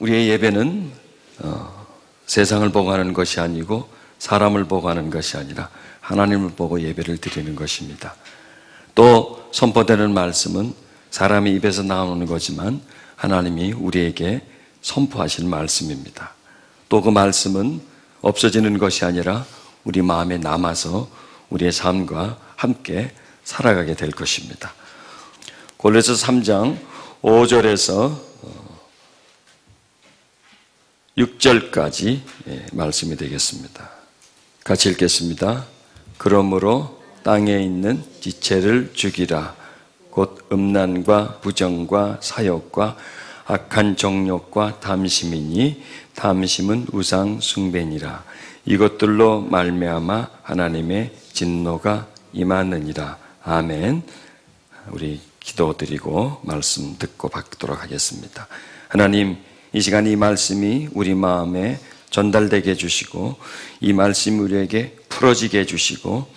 우리의 예배는 세상을 보고 하는 것이 아니고 사람을 보고 하는 것이 아니라 하나님을 보고 예배를 드리는 것입니다. 또 선포되는 말씀은 사람의 입에서 나오는 거지만 하나님이 우리에게 선포하신 말씀입니다. 또 그 말씀은 없어지는 것이 아니라 우리 마음에 남아서 우리의 삶과 함께 살아가게 될 것입니다. 골로새 3장 5절에서 6절까지 말씀이 되겠습니다. 같이 읽겠습니다. 그러므로 땅에 있는 지체를 죽이라. 곧 음란과 부정과 사욕과 악한 정욕과 탐심이니 탐심은 우상 숭배니라. 이것들로 말미암아 하나님의 진노가 임하느니라. 아멘. 우리 기도드리고 말씀 듣고 받도록 하겠습니다. 하나님, 이 시간 이 말씀이 우리 마음에 전달되게 해주시고 이 말씀이 우리에게 풀어지게 해주시고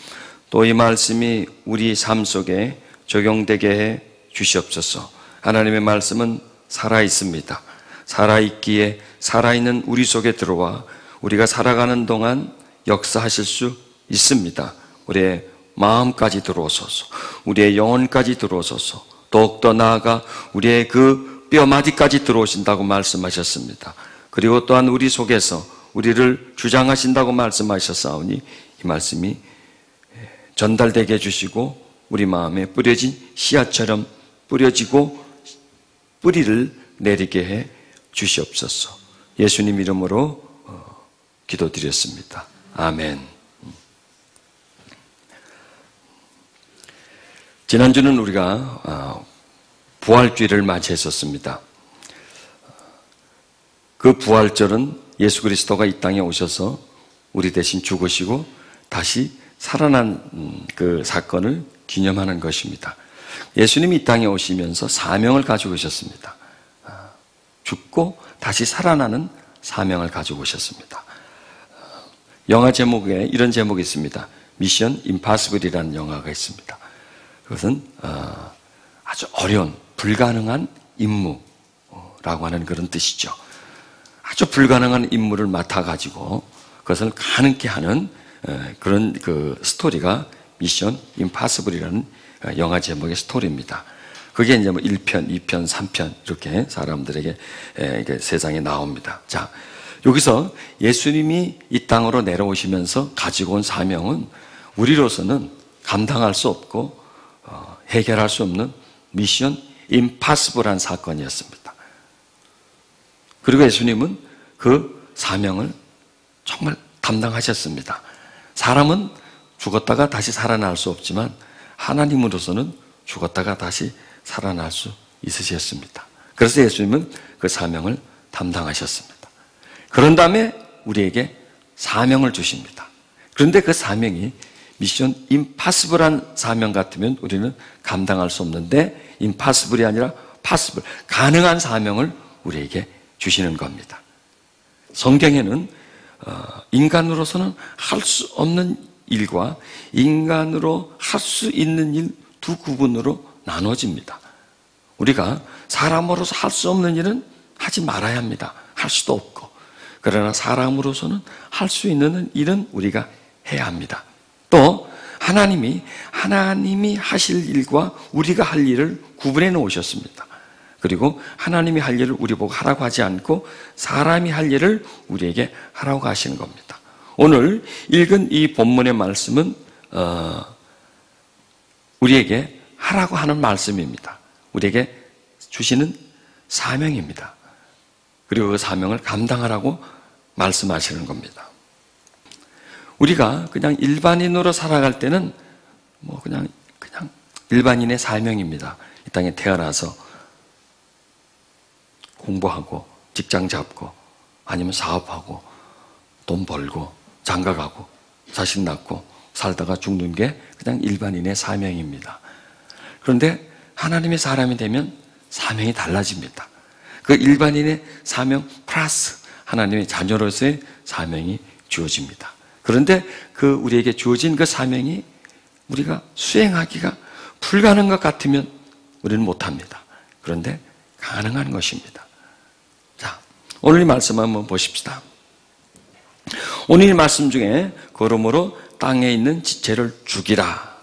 또 이 말씀이 우리 삶 속에 적용되게 해 주시옵소서. 하나님의 말씀은 살아있습니다. 살아있기에 살아있는 우리 속에 들어와 우리가 살아가는 동안 역사하실 수 있습니다. 우리의 마음까지 들어오소서, 우리의 영혼까지 들어오소서, 더욱더 나아가 우리의 그 뼈마디까지 들어오신다고 말씀하셨습니다. 그리고 또한 우리 속에서 우리를 주장하신다고 말씀하셨사오니 이 말씀이 전달되게 해주시고 우리 마음에 뿌려진 씨앗처럼 뿌려지고 뿌리를 내리게 해 주시옵소서. 예수님 이름으로 기도드렸습니다. 아멘. 지난주는 우리가 부활주일을 맞이했었습니다. 그 부활절은 예수 그리스도가 이 땅에 오셔서 우리 대신 죽으시고 다시 살아난 그 사건을 기념하는 것입니다. 예수님이 이 땅에 오시면서 사명을 가지고 오셨습니다. 죽고 다시 살아나는 사명을 가지고 오셨습니다. 영화 제목에 이런 제목이 있습니다. 미션 임파서블이라는 영화가 있습니다. 그것은 아주 어려운 불가능한 임무라고 하는 그런 뜻이죠. 아주 불가능한 임무를 맡아가지고 그것을 가능케 하는 그런 그 스토리가 미션 임파서블이라는 영화 제목의 스토리입니다. 그게 이제 뭐 1편, 2편, 3편 이렇게 사람들에게 세상에 나옵니다. 자, 여기서 예수님이 이 땅으로 내려오시면서 가지고 온 사명은 우리로서는 감당할 수 없고 해결할 수 없는 미션 임파서블한 사건이었습니다. 그리고 예수님은 그 사명을 정말 담당하셨습니다. 사람은 죽었다가 다시 살아날 수 없지만 하나님으로서는 죽었다가 다시 살아날 수 있으셨습니다. 그래서 예수님은 그 사명을 담당하셨습니다. 그런 다음에 우리에게 사명을 주십니다. 그런데 그 사명이 미션 임파서블한 사명 같으면 우리는 감당할 수 없는데 임파서블이 아니라 파서블, 가능한 사명을 우리에게 주시는 겁니다. 성경에는 인간으로서는 할 수 없는 일과 인간으로 할 수 있는 일 두 구분으로 나눠집니다. 우리가 사람으로서 할 수 없는 일은 하지 말아야 합니다. 할 수도 없고. 그러나 사람으로서는 할 수 있는 일은 우리가 해야 합니다. 또 하나님이 하실 일과 우리가 할 일을 구분해 놓으셨습니다. 그리고 하나님이 할 일을 우리 보고 하라고 하지 않고 사람이 할 일을 우리에게 하라고 하시는 겁니다. 오늘 읽은 이 본문의 말씀은 우리에게 하라고 하는 말씀입니다. 우리에게 주시는 사명입니다. 그리고 그 사명을 감당하라고 말씀하시는 겁니다. 우리가 그냥 일반인으로 살아갈 때는 뭐 그냥 일반인의 사명입니다. 이 땅에 태어나서 공부하고 직장 잡고 아니면 사업하고 돈 벌고 장가가고 자식 낳고 살다가 죽는 게 그냥 일반인의 사명입니다. 그런데 하나님의 사람이 되면 사명이 달라집니다. 그 일반인의 사명 플러스 하나님의 자녀로서의 사명이 주어집니다. 그런데 그 우리에게 주어진 그 사명이 우리가 수행하기가 불가능한 것 같으면 우리는 못합니다. 그런데 가능한 것입니다. 자, 오늘 이 말씀 한번 보십시다. 오늘 이 말씀 중에 그러므로 땅에 있는 지체를 죽이라.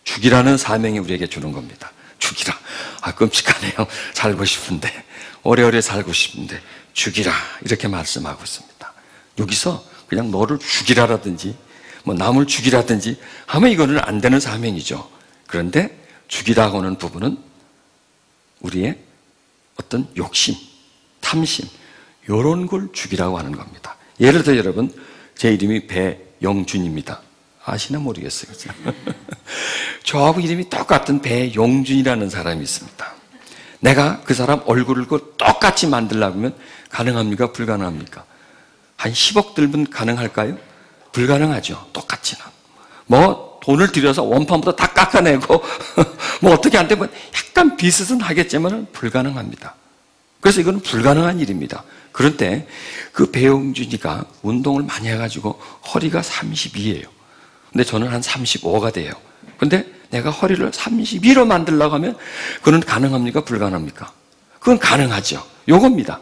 죽이라는 사명이 우리에게 주는 겁니다. 죽이라. 끔찍하네요. 살고 싶은데, 오래오래 살고 싶은데 죽이라, 이렇게 말씀하고 있습니다. 여기서 그냥 너를 죽이라라든지 뭐 남을 죽이라든지 하면 이거는 안 되는 사명이죠. 그런데 죽이라고 하는 부분은 우리의 어떤 욕심, 탐심, 이런 걸 죽이라고 하는 겁니다. 예를 들어 여러분, 제 이름이 배영준입니다. 아시나 모르겠어요. 저하고 이름이 똑같은 배용준이라는 사람이 있습니다. 내가 그 사람 얼굴을 똑같이 만들려고 하면 가능합니까? 불가능합니까? 한 10억 들면 가능할까요? 불가능하죠. 똑같이는. 뭐 돈을 들여서 원판부터 다 깎아내고 뭐 어떻게 안 되면 약간 비슷은 하겠지만 불가능합니다. 그래서 이건 불가능한 일입니다. 그런데 그 배용준이가 운동을 많이 해가지고 허리가 32예요. 근데 저는 한 35가 돼요. 근데 내가 허리를 32로 만들려고 하면 그건 가능합니까? 불가능합니까? 그건 가능하죠. 요겁니다.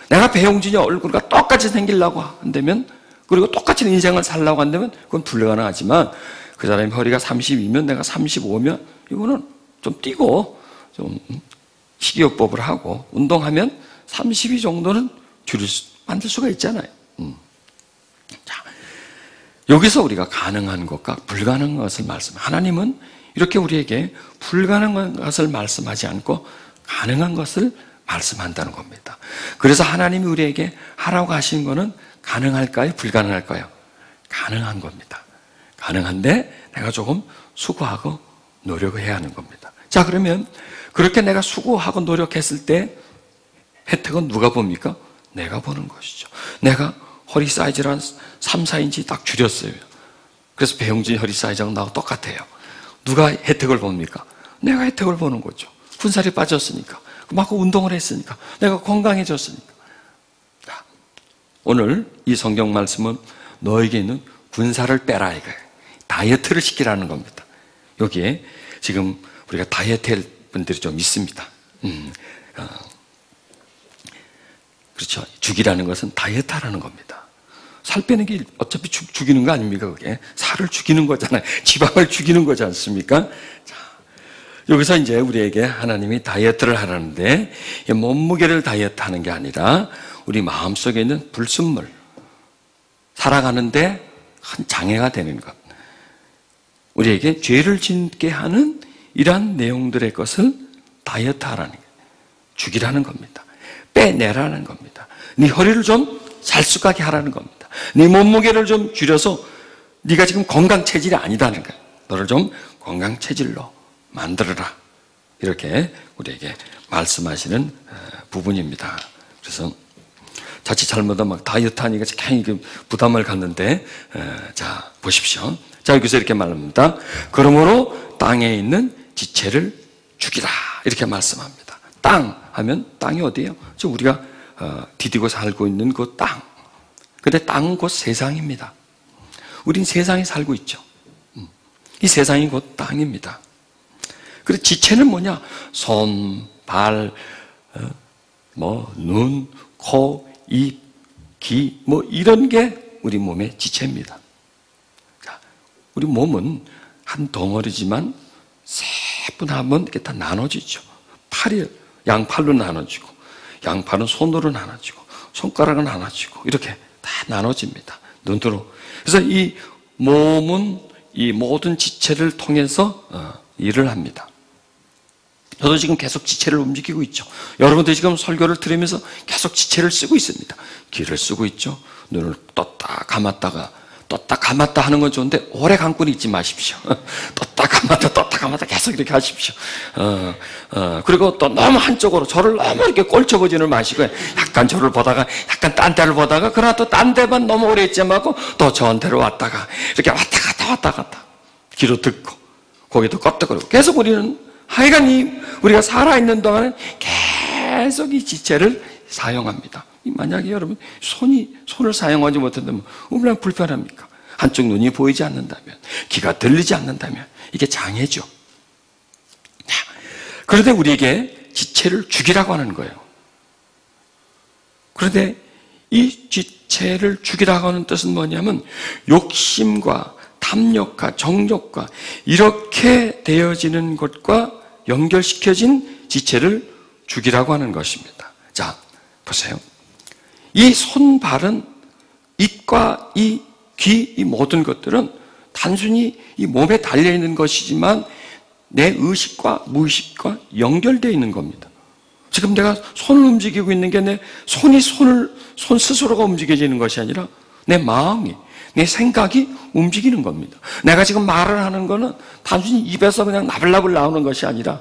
내가 배용준이 얼굴과 똑같이 생기려고 한다면, 그리고 똑같이 인생을 살려고 한다면 그건 불가능하지만, 그 사람이 허리가 32면 내가 35면 이거는 좀 뛰고 좀 식이요법을 하고 운동하면 32 정도는 만들 수가 있잖아요. 자, 여기서 우리가 가능한 것과 불가능한 것을 말씀해요. 하나님은 이렇게 우리에게 불가능한 것을 말씀하지 않고 가능한 것을 말씀한다는 겁니다. 그래서 하나님이 우리에게 하라고 하신 거는 가능할까요? 불가능할까요? 가능한 겁니다. 가능한데 내가 조금 수고하고 노력을 해야 하는 겁니다. 자, 그러면 그렇게 내가 수고하고 노력했을 때 혜택은 누가 봅니까? 내가 보는 것이죠. 내가 허리 사이즈를 한 3, 4인치 딱 줄였어요. 그래서 배용준이 허리 사이즈하고 나하고 똑같아요. 누가 혜택을 봅니까? 내가 혜택을 보는 거죠. 군살이 빠졌으니까, 막 운동을 했으니까, 내가 건강해졌으니까. 자, 오늘 이 성경 말씀은 너에게 있는 군살을 빼라 이거예요. 다이어트를 시키라는 겁니다. 여기에 지금 우리가 다이어트 할 분들이 좀 있습니다. 그렇죠. 죽이라는 것은 다이어트 하라는 겁니다. 살 빼는 게 어차피 죽이는 거 아닙니까? 그게 살을 죽이는 거잖아요. 지방을 죽이는 거지 않습니까? 자, 여기서 이제 우리에게 하나님이 다이어트를 하라는데, 몸무게를 다이어트 하는 게 아니라 우리 마음속에 있는 불순물, 살아가는데 큰 장애가 되는 것, 우리에게 죄를 짓게 하는 이러한 내용들의 것을 다이어트 하라는 거예요. 죽이라는 겁니다. 빼내라는 겁니다. 네 허리를 좀 잘 쑥하게 하라는 겁니다. 네 몸무게를 좀 줄여서 네가 지금 건강 체질이 아니다는 거예요. 너를 좀 건강 체질로 만들어라. 이렇게 우리에게 말씀하시는 부분입니다. 그래서 자칫 잘못하면 막 다이어트 하니까 굉장히 부담을 갖는데, 자, 보십시오. 자, 여기서 이렇게 말합니다. 그러므로 땅에 있는 지체를 죽이라. 이렇게 말씀합니다. 땅 하면 땅이 어디예요? 지금 우리가 디디고 살고 있는 그 땅. 근데 땅은 곧 세상입니다. 우린 세상에 살고 있죠. 이 세상이 곧 땅입니다. 그리고 지체는 뭐냐? 손, 발, 눈, 코, 입, 귀, 이런 게 우리 몸의 지체입니다. 자, 우리 몸은 한 덩어리지만 세분하면 이렇게 다 나눠지죠. 팔이 양팔로 나눠지고, 양팔은 손으로 나눠지고, 손가락은 나눠지고, 이렇게 다 나눠집니다. 눈으로. 그래서 이 몸은 이 모든 지체를 통해서 일을 합니다. 저도 지금 계속 지체를 움직이고 있죠. 여러분들 지금 설교를 들으면서 계속 지체를 쓰고 있습니다. 귀를 쓰고 있죠. 눈을 떴다 감았다 하는 건 좋은데 오래 감고는 있지 마십시오. 떴다 감았다 계속 이렇게 하십시오. 그리고 또 너무 한쪽으로 저를 너무 이렇게 꼴쳐보지는 마시고요. 약간 저를 보다가 약간 딴 데를 보다가, 그러나 또 딴 데만 너무 오래 있지 말고 또 저한 데로 왔다 갔다 귀로 듣고 고개도 껐덕거리고 계속 우리는 하여간 우리가 살아있는 동안은 계속 이 지체를 사용합니다. 만약에 여러분 손을 사용하지 못한다면 얼마나 불편합니까? 한쪽 눈이 보이지 않는다면, 귀가 들리지 않는다면 이게 장애죠. 그런데 우리에게 지체를 죽이라고 하는 거예요. 그런데 이 지체를 죽이라고 하는 뜻은 뭐냐면 욕심과 탐욕과 정욕과 이렇게 되어지는 것과 연결시켜진 지체를 죽이라고 하는 것입니다. 자, 보세요. 이 손, 발은 입과 이 귀, 이 모든 것들은 단순히 이 몸에 달려있는 것이지만 내 의식과 무의식과 연결되어 있는 겁니다. 지금 내가 손을 움직이고 있는 게 내 손 스스로가 움직여지는 것이 아니라 내 마음이, 내 생각이 움직이는 겁니다. 내가 지금 말을 하는 거는 단순히 입에서 그냥 나불나불 나오는 것이 아니라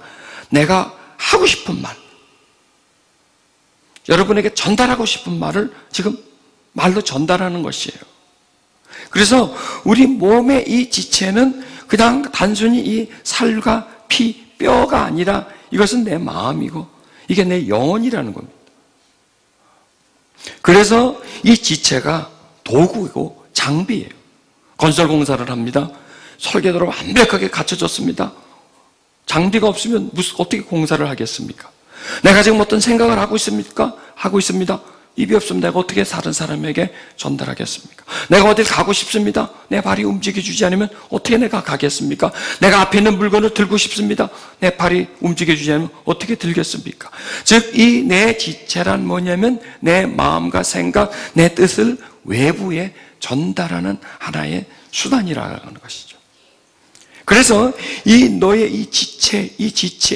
내가 하고 싶은 말, 여러분에게 전달하고 싶은 말을 지금 말로 전달하는 것이에요. 그래서 우리 몸의 이 지체는 그냥 단순히 이 살과 피, 뼈가 아니라 이것은 내 마음이고 이게 내 영혼이라는 겁니다. 그래서 이 지체가 도구이고 장비예요. 건설공사를 합니다. 설계도로 완벽하게 갖춰졌습니다. 장비가 없으면 어떻게 공사를 하겠습니까? 내가 지금 어떤 생각을 하고 있습니까? 하고 있습니다. 입이 없으면 내가 어떻게 다른 사람에게 전달하겠습니까? 내가 어딜 가고 싶습니다. 내 발이 움직여주지 않으면 어떻게 내가 가겠습니까? 내가 앞에 있는 물건을 들고 싶습니다. 내 발이 움직여주지 않으면 어떻게 들겠습니까? 즉, 이 내 지체란 뭐냐면 내 마음과 생각, 내 뜻을 외부에 전달하는 하나의 수단이라는 것이죠. 그래서 이 너의 이 지체,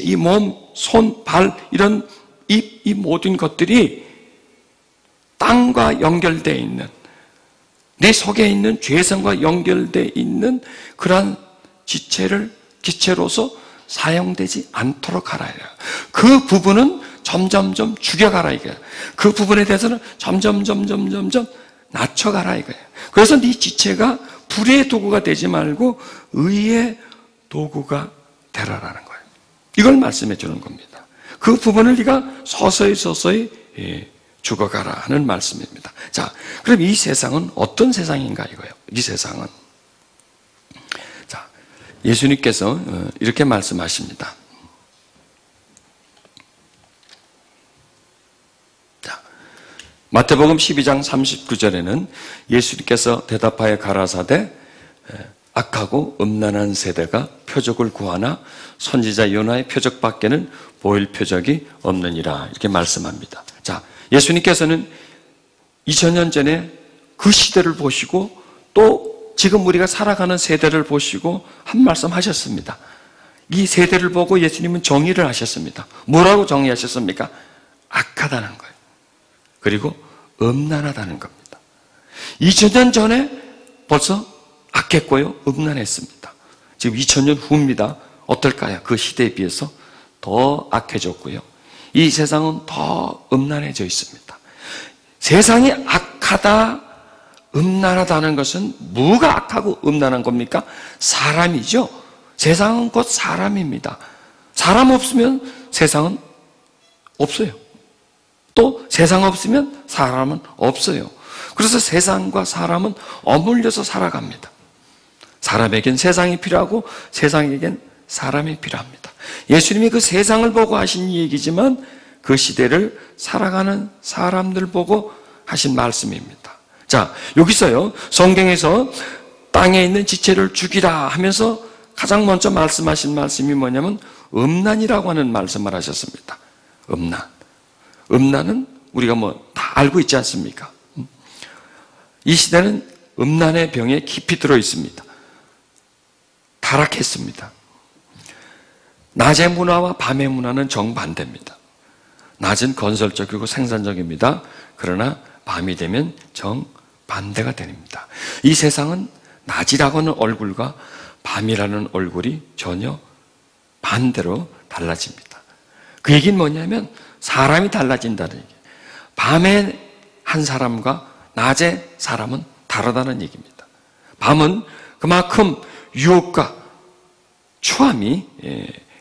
이 몸, 손, 발, 이런 이 모든 것들이 땅과 연결되어 있는, 내 속에 있는 죄성과 연결되어 있는 그러한 기체로서 사용되지 않도록 하라. 그 부분은 점점점 죽여가라 이거예요. 그 부분에 대해서는 점점 낮춰가라 이거예요. 그래서 네 지체가 불의 도구가 되지 말고 의의 도구가 되라라는 거예요. 이걸 말씀해 주는 겁니다. 그 부분을 네가 서서히 죽어가라 하는 말씀입니다. 자, 그럼 이 세상은 어떤 세상인가 이거예요. 이 세상은, 자, 예수님께서 이렇게 말씀하십니다. 자, 마태복음 12장 39절에는 예수님께서 대답하여 가라사대 악하고 음란한 세대가 표적을 구하나 선지자 요나의 표적밖에는 보일 표적이 없느니라 이렇게 말씀합니다. 자, 예수님께서는 2000년 전에 그 시대를 보시고 또 지금 우리가 살아가는 세대를 보시고 한 말씀 하셨습니다. 이 세대를 보고 예수님은 정의를 하셨습니다. 뭐라고 정의하셨습니까? 악하다는 거예요. 그리고 음란하다는 겁니다. 2000년 전에 벌써 악했고요, 음란했습니다. 지금 2000년 후입니다. 어떨까요? 그 시대에 비해서 더 악해졌고요. 이 세상은 더 음란해져 있습니다. 세상이 악하다, 음란하다는 것은 뭐가 악하고 음란한 겁니까? 사람이죠. 세상은 곧 사람입니다. 사람 없으면 세상은 없어요. 또 세상 없으면 사람은 없어요. 그래서 세상과 사람은 어물려서 살아갑니다. 사람에겐 세상이 필요하고 세상에겐 사람이 필요합니다. 예수님이 그 세상을 보고 하신 얘기지만 그 시대를 살아가는 사람들 보고 하신 말씀입니다. 자, 여기서요, 성경에서 땅에 있는 지체를 죽이라 하면서 가장 먼저 말씀하신 말씀이 뭐냐면 음란이라고 하는 말씀을 하셨습니다. 음란. 음란은 우리가 다 알고 있지 않습니까? 이 시대는 음란의 병에 깊이 들어 있습니다. 타락했습니다. 낮의 문화와 밤의 문화는 정반대입니다. 낮은 건설적이고 생산적입니다. 그러나 밤이 되면 정반대가 됩니다. 이 세상은 낮이라고 하는 얼굴과 밤이라는 얼굴이 전혀 반대로 달라집니다. 그 얘기는 뭐냐면 사람이 달라진다는 얘기예요. 밤에 한 사람과 낮의 사람은 다르다는 얘기입니다. 밤은 그만큼 유혹과 추함이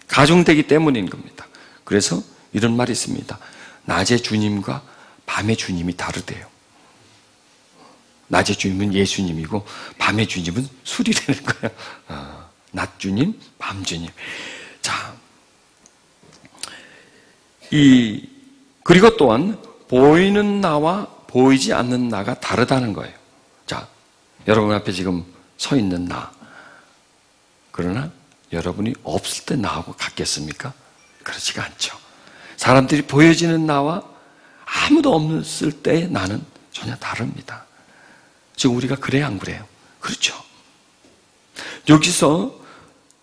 가중되기 때문인 겁니다. 그래서 이런 말이 있습니다. 낮의 주님과 밤의 주님이 다르대요. 낮의 주님은 예수님이고 밤의 주님은 술이라는 거예요. 낮 주님, 밤 주님. 자, 그리고 또한 보이는 나와 보이지 않는 나가 다르다는 거예요. 자, 여러분 앞에 지금 서 있는 나. 그러나 여러분이 없을 때 나하고 같겠습니까? 그렇지가 않죠. 사람들이 보여지는 나와 아무도 없을 때의 나는 전혀 다릅니다. 지금 우리가 그래야 안 그래요? 그렇죠. 여기서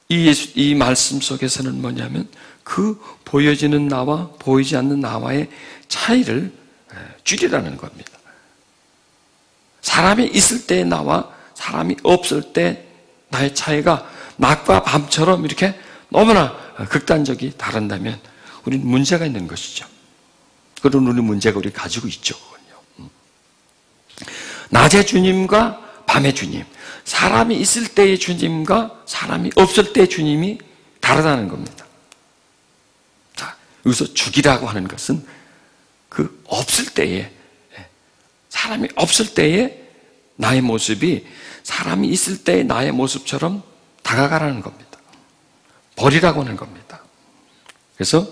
이 말씀 속에서는 뭐냐면 그 보여지는 나와 보이지 않는 나와의 차이를 줄이라는 겁니다. 사람이 있을 때의 나와 사람이 없을 때 나의 차이가 낮과 밤처럼 이렇게 너무나 극단적이 다른다면 우리는 문제가 있는 것이죠. 그런 우리 문제가 우리 가지고 있죠. 낮의 주님과 밤의 주님, 사람이 있을 때의 주님과 사람이 없을 때의 주님이 다르다는 겁니다. 자, 여기서 죽이라고 하는 것은 그 없을 때에, 사람이 없을 때의 나의 모습이 사람이 있을 때의 나의 모습처럼 다가가라는 겁니다. 버리라고 하는 겁니다. 그래서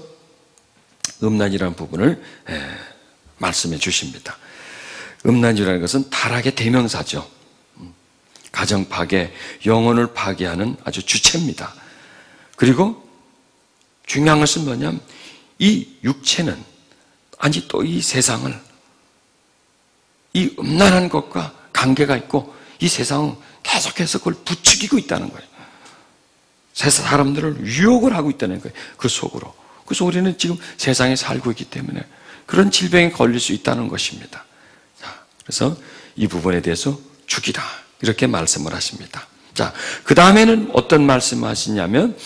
음란이라는 부분을 말씀해 주십니다. 음란이라는 것은 타락의 대명사죠. 가정 파괴, 영혼을 파괴하는 아주 주체입니다. 그리고 중요한 것은 뭐냐면 이 육체는 아니 또 이 세상을 이 음란한 것과 관계가 있고 이 세상은 계속해서 그걸 부추기고 있다는 거예요. 세상 사람들을 유혹을 하고 있다는 거예요. 그 속으로. 그래서 우리는 지금 세상에 살고 있기 때문에 그런 질병에 걸릴 수 있다는 것입니다. 자, 그래서 이 부분에 대해서 죽이라 이렇게 말씀을 하십니다. 자, 그 다음에는 어떤 말씀을 하시냐면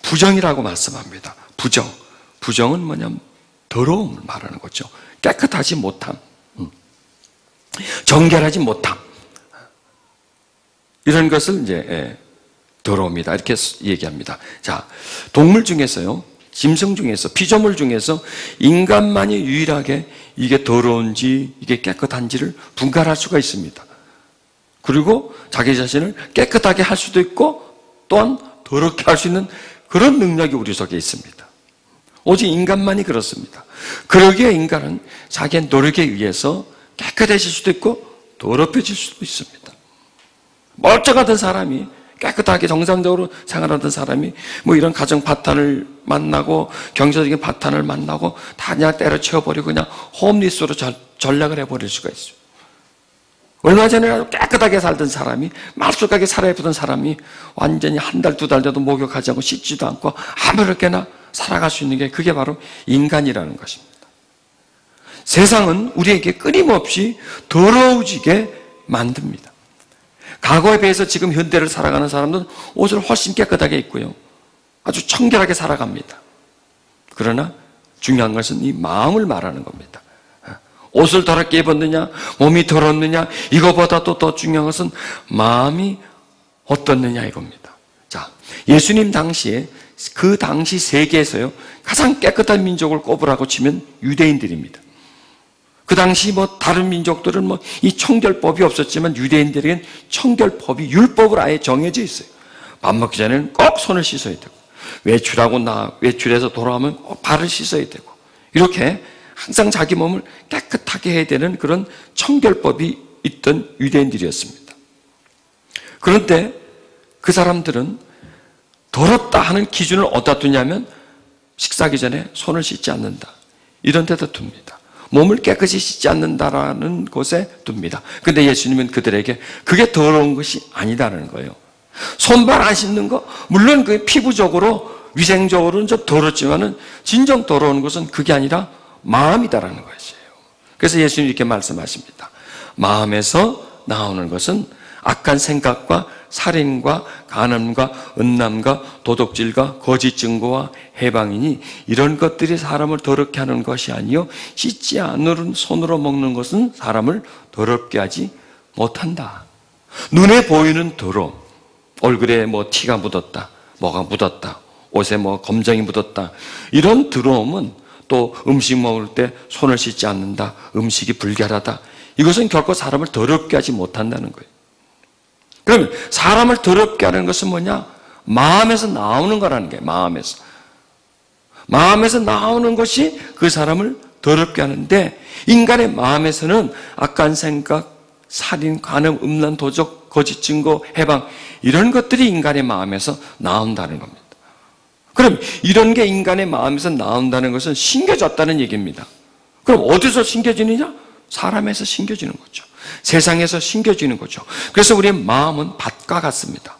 부정이라고 말씀합니다. 부정. 부정은 뭐냐면 더러움을 말하는 거죠. 깨끗하지 못함. 정결하지 못함. 이런 것을 이제 더러움이다 이렇게 얘기합니다. 자, 동물 중에서요, 짐승 중에서, 피조물 중에서 인간만이 유일하게 이게 더러운지 이게 깨끗한지를 분간할 수가 있습니다. 그리고 자기 자신을 깨끗하게 할 수도 있고 또한 더럽게 할 수 있는 그런 능력이 우리 속에 있습니다. 오직 인간만이 그렇습니다. 그러기에 인간은 자기의 노력에 의해서 깨끗해질 수도 있고 더럽혀질 수도 있습니다. 멀쩡하던 사람이 깨끗하게 정상적으로 생활하던 사람이 뭐 이런 가정 파탄을 만나고 경제적인 파탄을 만나고 다 그냥 때려치워버리고 그냥 홈리스로 전락을 해버릴 수가 있어요. 얼마 전에 아주 깨끗하게 살던 사람이 말쑥하게 살아보던 사람이 완전히 한 달, 두 달 돼도 목욕하지 않고 씻지도 않고 아무렇게나 살아갈 수 있는 게 그게 바로 인간이라는 것입니다. 세상은 우리에게 끊임없이 더러워지게 만듭니다. 과거에 비해서 지금 현대를 살아가는 사람들은 옷을 훨씬 깨끗하게 입고요. 아주 청결하게 살아갑니다. 그러나 중요한 것은 이 마음을 말하는 겁니다. 옷을 더럽게 입었느냐, 몸이 더럽느냐, 이거보다도 더 중요한 것은 마음이 어떻느냐 이겁니다. 자, 예수님 당시에 그 당시 세계에서요, 가장 깨끗한 민족을 꼽으라고 치면 유대인들입니다. 그 당시 뭐 다른 민족들은 뭐 이 청결법이 없었지만 유대인들에겐 청결법이 율법으로 아예 정해져 있어요. 밥 먹기 전에는 꼭 손을 씻어야 되고, 외출해서 돌아오면 꼭 발을 씻어야 되고, 이렇게 항상 자기 몸을 깨끗하게 해야 되는 그런 청결법이 있던 유대인들이었습니다. 그런데 그 사람들은 더럽다 하는 기준을 어디다 두냐면 식사하기 전에 손을 씻지 않는다. 이런 데다 둡니다. 몸을 깨끗이 씻지 않는다라는 곳에 둡니다. 근데 예수님은 그들에게 그게 더러운 것이 아니다라는 거예요. 손발 안 씻는 거, 물론 그 피부적으로, 위생적으로는 좀 더럽지만은 진정 더러운 것은 그게 아니라 마음이다라는 것이에요. 그래서 예수님이 이렇게 말씀하십니다. 마음에서 나오는 것은 악한 생각과 살인과 간음과 음란과 도둑질과 거짓 증거와 해방이니 이런 것들이 사람을 더럽게 하는 것이 아니요 씻지 않은 손으로 먹는 것은 사람을 더럽게 하지 못한다. 눈에 보이는 더러움, 얼굴에 뭐 티가 묻었다, 뭐가 묻었다, 옷에 뭐 검정이 묻었다, 이런 더러움은 또 음식 먹을 때 손을 씻지 않는다, 음식이 불결하다, 이것은 결코 사람을 더럽게 하지 못한다는 거예요. 그러면 사람을 더럽게 하는 것은 뭐냐? 마음에서 나오는 거라는 거예요. 마음에서 나오는 것이 그 사람을 더럽게 하는데 인간의 마음에서는 악한 생각, 살인, 간음, 음란, 도적, 거짓 증거, 해방 이런 것들이 인간의 마음에서 나온다는 겁니다. 그럼 이런 게 인간의 마음에서 나온다는 것은 심겨졌다는 얘기입니다. 그럼 어디서 심겨지느냐? 사람에서 심겨지는 거죠. 세상에서 심겨지는 거죠. 그래서 우리의 마음은 밭과 같습니다.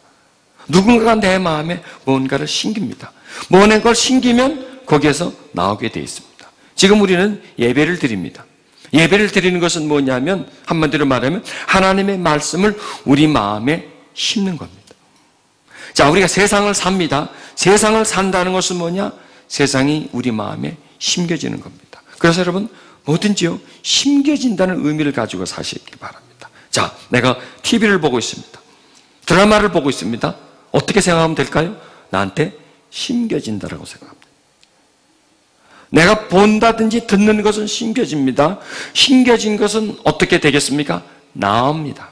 누군가가 내 마음에 뭔가를 심깁니다. 뭔가를 심기면 거기에서 나오게 되어 있습니다. 지금 우리는 예배를 드립니다. 예배를 드리는 것은 뭐냐면 한마디로 말하면 하나님의 말씀을 우리 마음에 심는 겁니다. 자, 우리가 세상을 삽니다. 세상을 산다는 것은 뭐냐? 세상이 우리 마음에 심겨지는 겁니다. 그래서 여러분 뭐든지요 심겨진다는 의미를 가지고 사시기 바랍니다. 자, 내가 TV를 보고 있습니다. 드라마를 보고 있습니다. 어떻게 생각하면 될까요? 나한테 심겨진다라고 생각합니다. 내가 본다든지 듣는 것은 심겨집니다. 심겨진 것은 어떻게 되겠습니까? 나옵니다.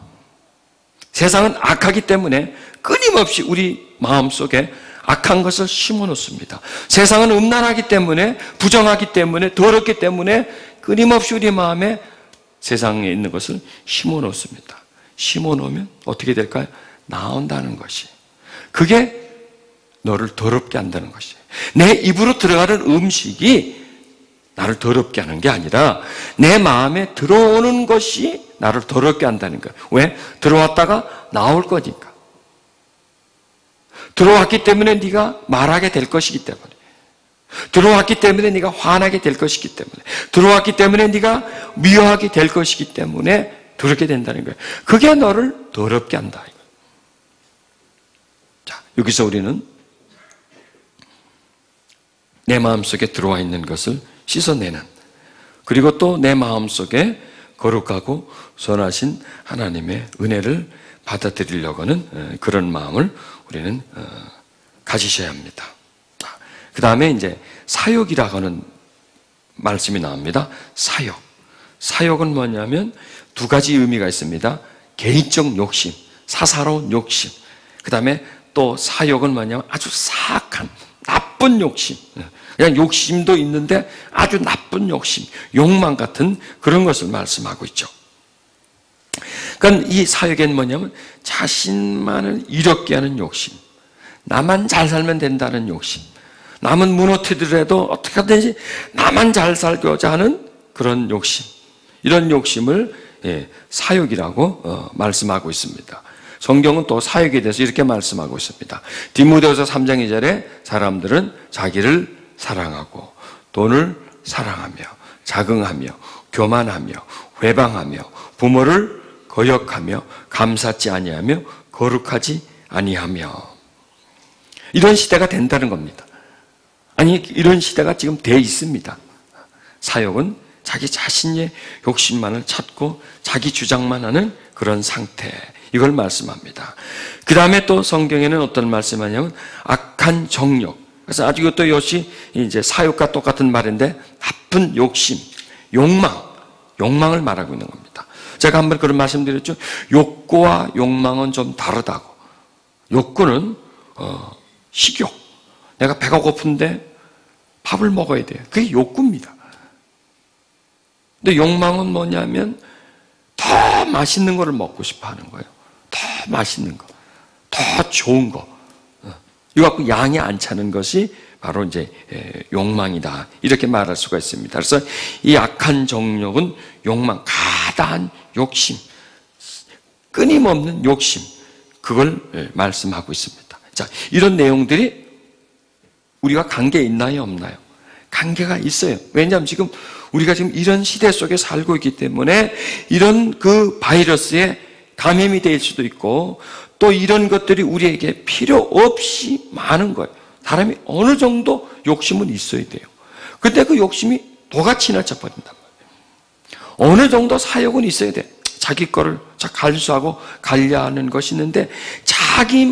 세상은 악하기 때문에 끊임없이 우리 마음속에 악한 것을 심어놓습니다. 세상은 음란하기 때문에, 부정하기 때문에, 더럽기 때문에 끊임없이 우리 마음에 세상에 있는 것을 심어놓습니다. 심어놓으면 어떻게 될까요? 나온다는 것이. 그게 너를 더럽게 한다는 것이에요. 내 입으로 들어가는 음식이 나를 더럽게 하는 게 아니라 내 마음에 들어오는 것이 나를 더럽게 한다는 거예요. 왜? 들어왔다가 나올 거니까. 들어왔기 때문에 네가 말하게 될 것이기 때문에, 들어왔기 때문에 네가 화나게 될 것이기 때문에, 들어왔기 때문에 네가 미워하게 될 것이기 때문에 더럽게 된다는 거예요. 그게 너를 더럽게 한다. 자, 여기서 우리는 내 마음속에 들어와 있는 것을 씻어내는, 그리고 또 내 마음속에 거룩하고 선하신 하나님의 은혜를 받아들이려고 하는 그런 마음을 우리는 가지셔야 합니다. 그 다음에 이제 사욕이라고 하는 말씀이 나옵니다. 사욕. 사욕은 뭐냐면 두 가지 의미가 있습니다. 개인적 욕심, 사사로운 욕심. 그 다음에 또 사욕은 뭐냐면 아주 사악한, 나쁜 욕심. 그냥 욕심도 있는데 아주 나쁜 욕심, 욕망 같은 그런 것을 말씀하고 있죠. 그러니까 이 사역에는 뭐냐면 자신만을 이롭게 하는 욕심, 나만 잘 살면 된다는 욕심, 남은 무너뜨리더라도 어떻게 하든지 나만 잘 살고자 하는 그런 욕심, 이런 욕심을 사역이라고 말씀하고 있습니다. 성경은 또 사역에 대해서 이렇게 말씀하고 있습니다. 디모데후서 3장 2절에 사람들은 자기를 사랑하고 돈을 사랑하며 자긍하며 교만하며 회방하며 부모를 거역하며 감사치 아니하며 거룩하지 아니하며, 이런 시대가 된다는 겁니다. 아니, 이런 시대가 지금 돼 있습니다. 사역은 자기 자신의 욕심만을 찾고 자기 주장만 하는 그런 상태, 이걸 말씀합니다. 그 다음에 또 성경에는 어떤 말씀하냐면 악한 정욕. 그래서 아주 이것도 역시 이제 사욕과 똑같은 말인데 나쁜 욕심, 욕망을 말하고 있는 겁니다. 제가 한번 그런 말씀드렸죠. 욕구와 욕망은 좀 다르다고. 욕구는 식욕. 내가 배가 고픈데 밥을 먹어야 돼요. 그게 욕구입니다. 근데 욕망은 뭐냐면 더 맛있는 거를 먹고 싶어 하는 거예요. 더 맛있는 거, 더 좋은 거. 이거 갖고 양이 안 차는 것이 바로 이제 욕망이다, 이렇게 말할 수가 있습니다. 그래서 이 악한 정욕은 욕망, 가다한 욕심, 끊임없는 욕심, 그걸 말씀하고 있습니다. 자, 이런 내용들이 우리가 관계 있나요, 없나요? 관계가 있어요. 왜냐하면 지금 우리가 지금 이런 시대 속에 살고 있기 때문에 이런 그 바이러스에 감염이 될 수도 있고, 또 이런 것들이 우리에게 필요 없이 많은 거예요. 사람이 어느 정도 욕심은 있어야 돼요. 근데 그 욕심이 도가치나 쳐버린단 말이에요. 어느 정도 사욕은 있어야 돼. 자기 거를 간수하고 관리하는 것이 있는데 자기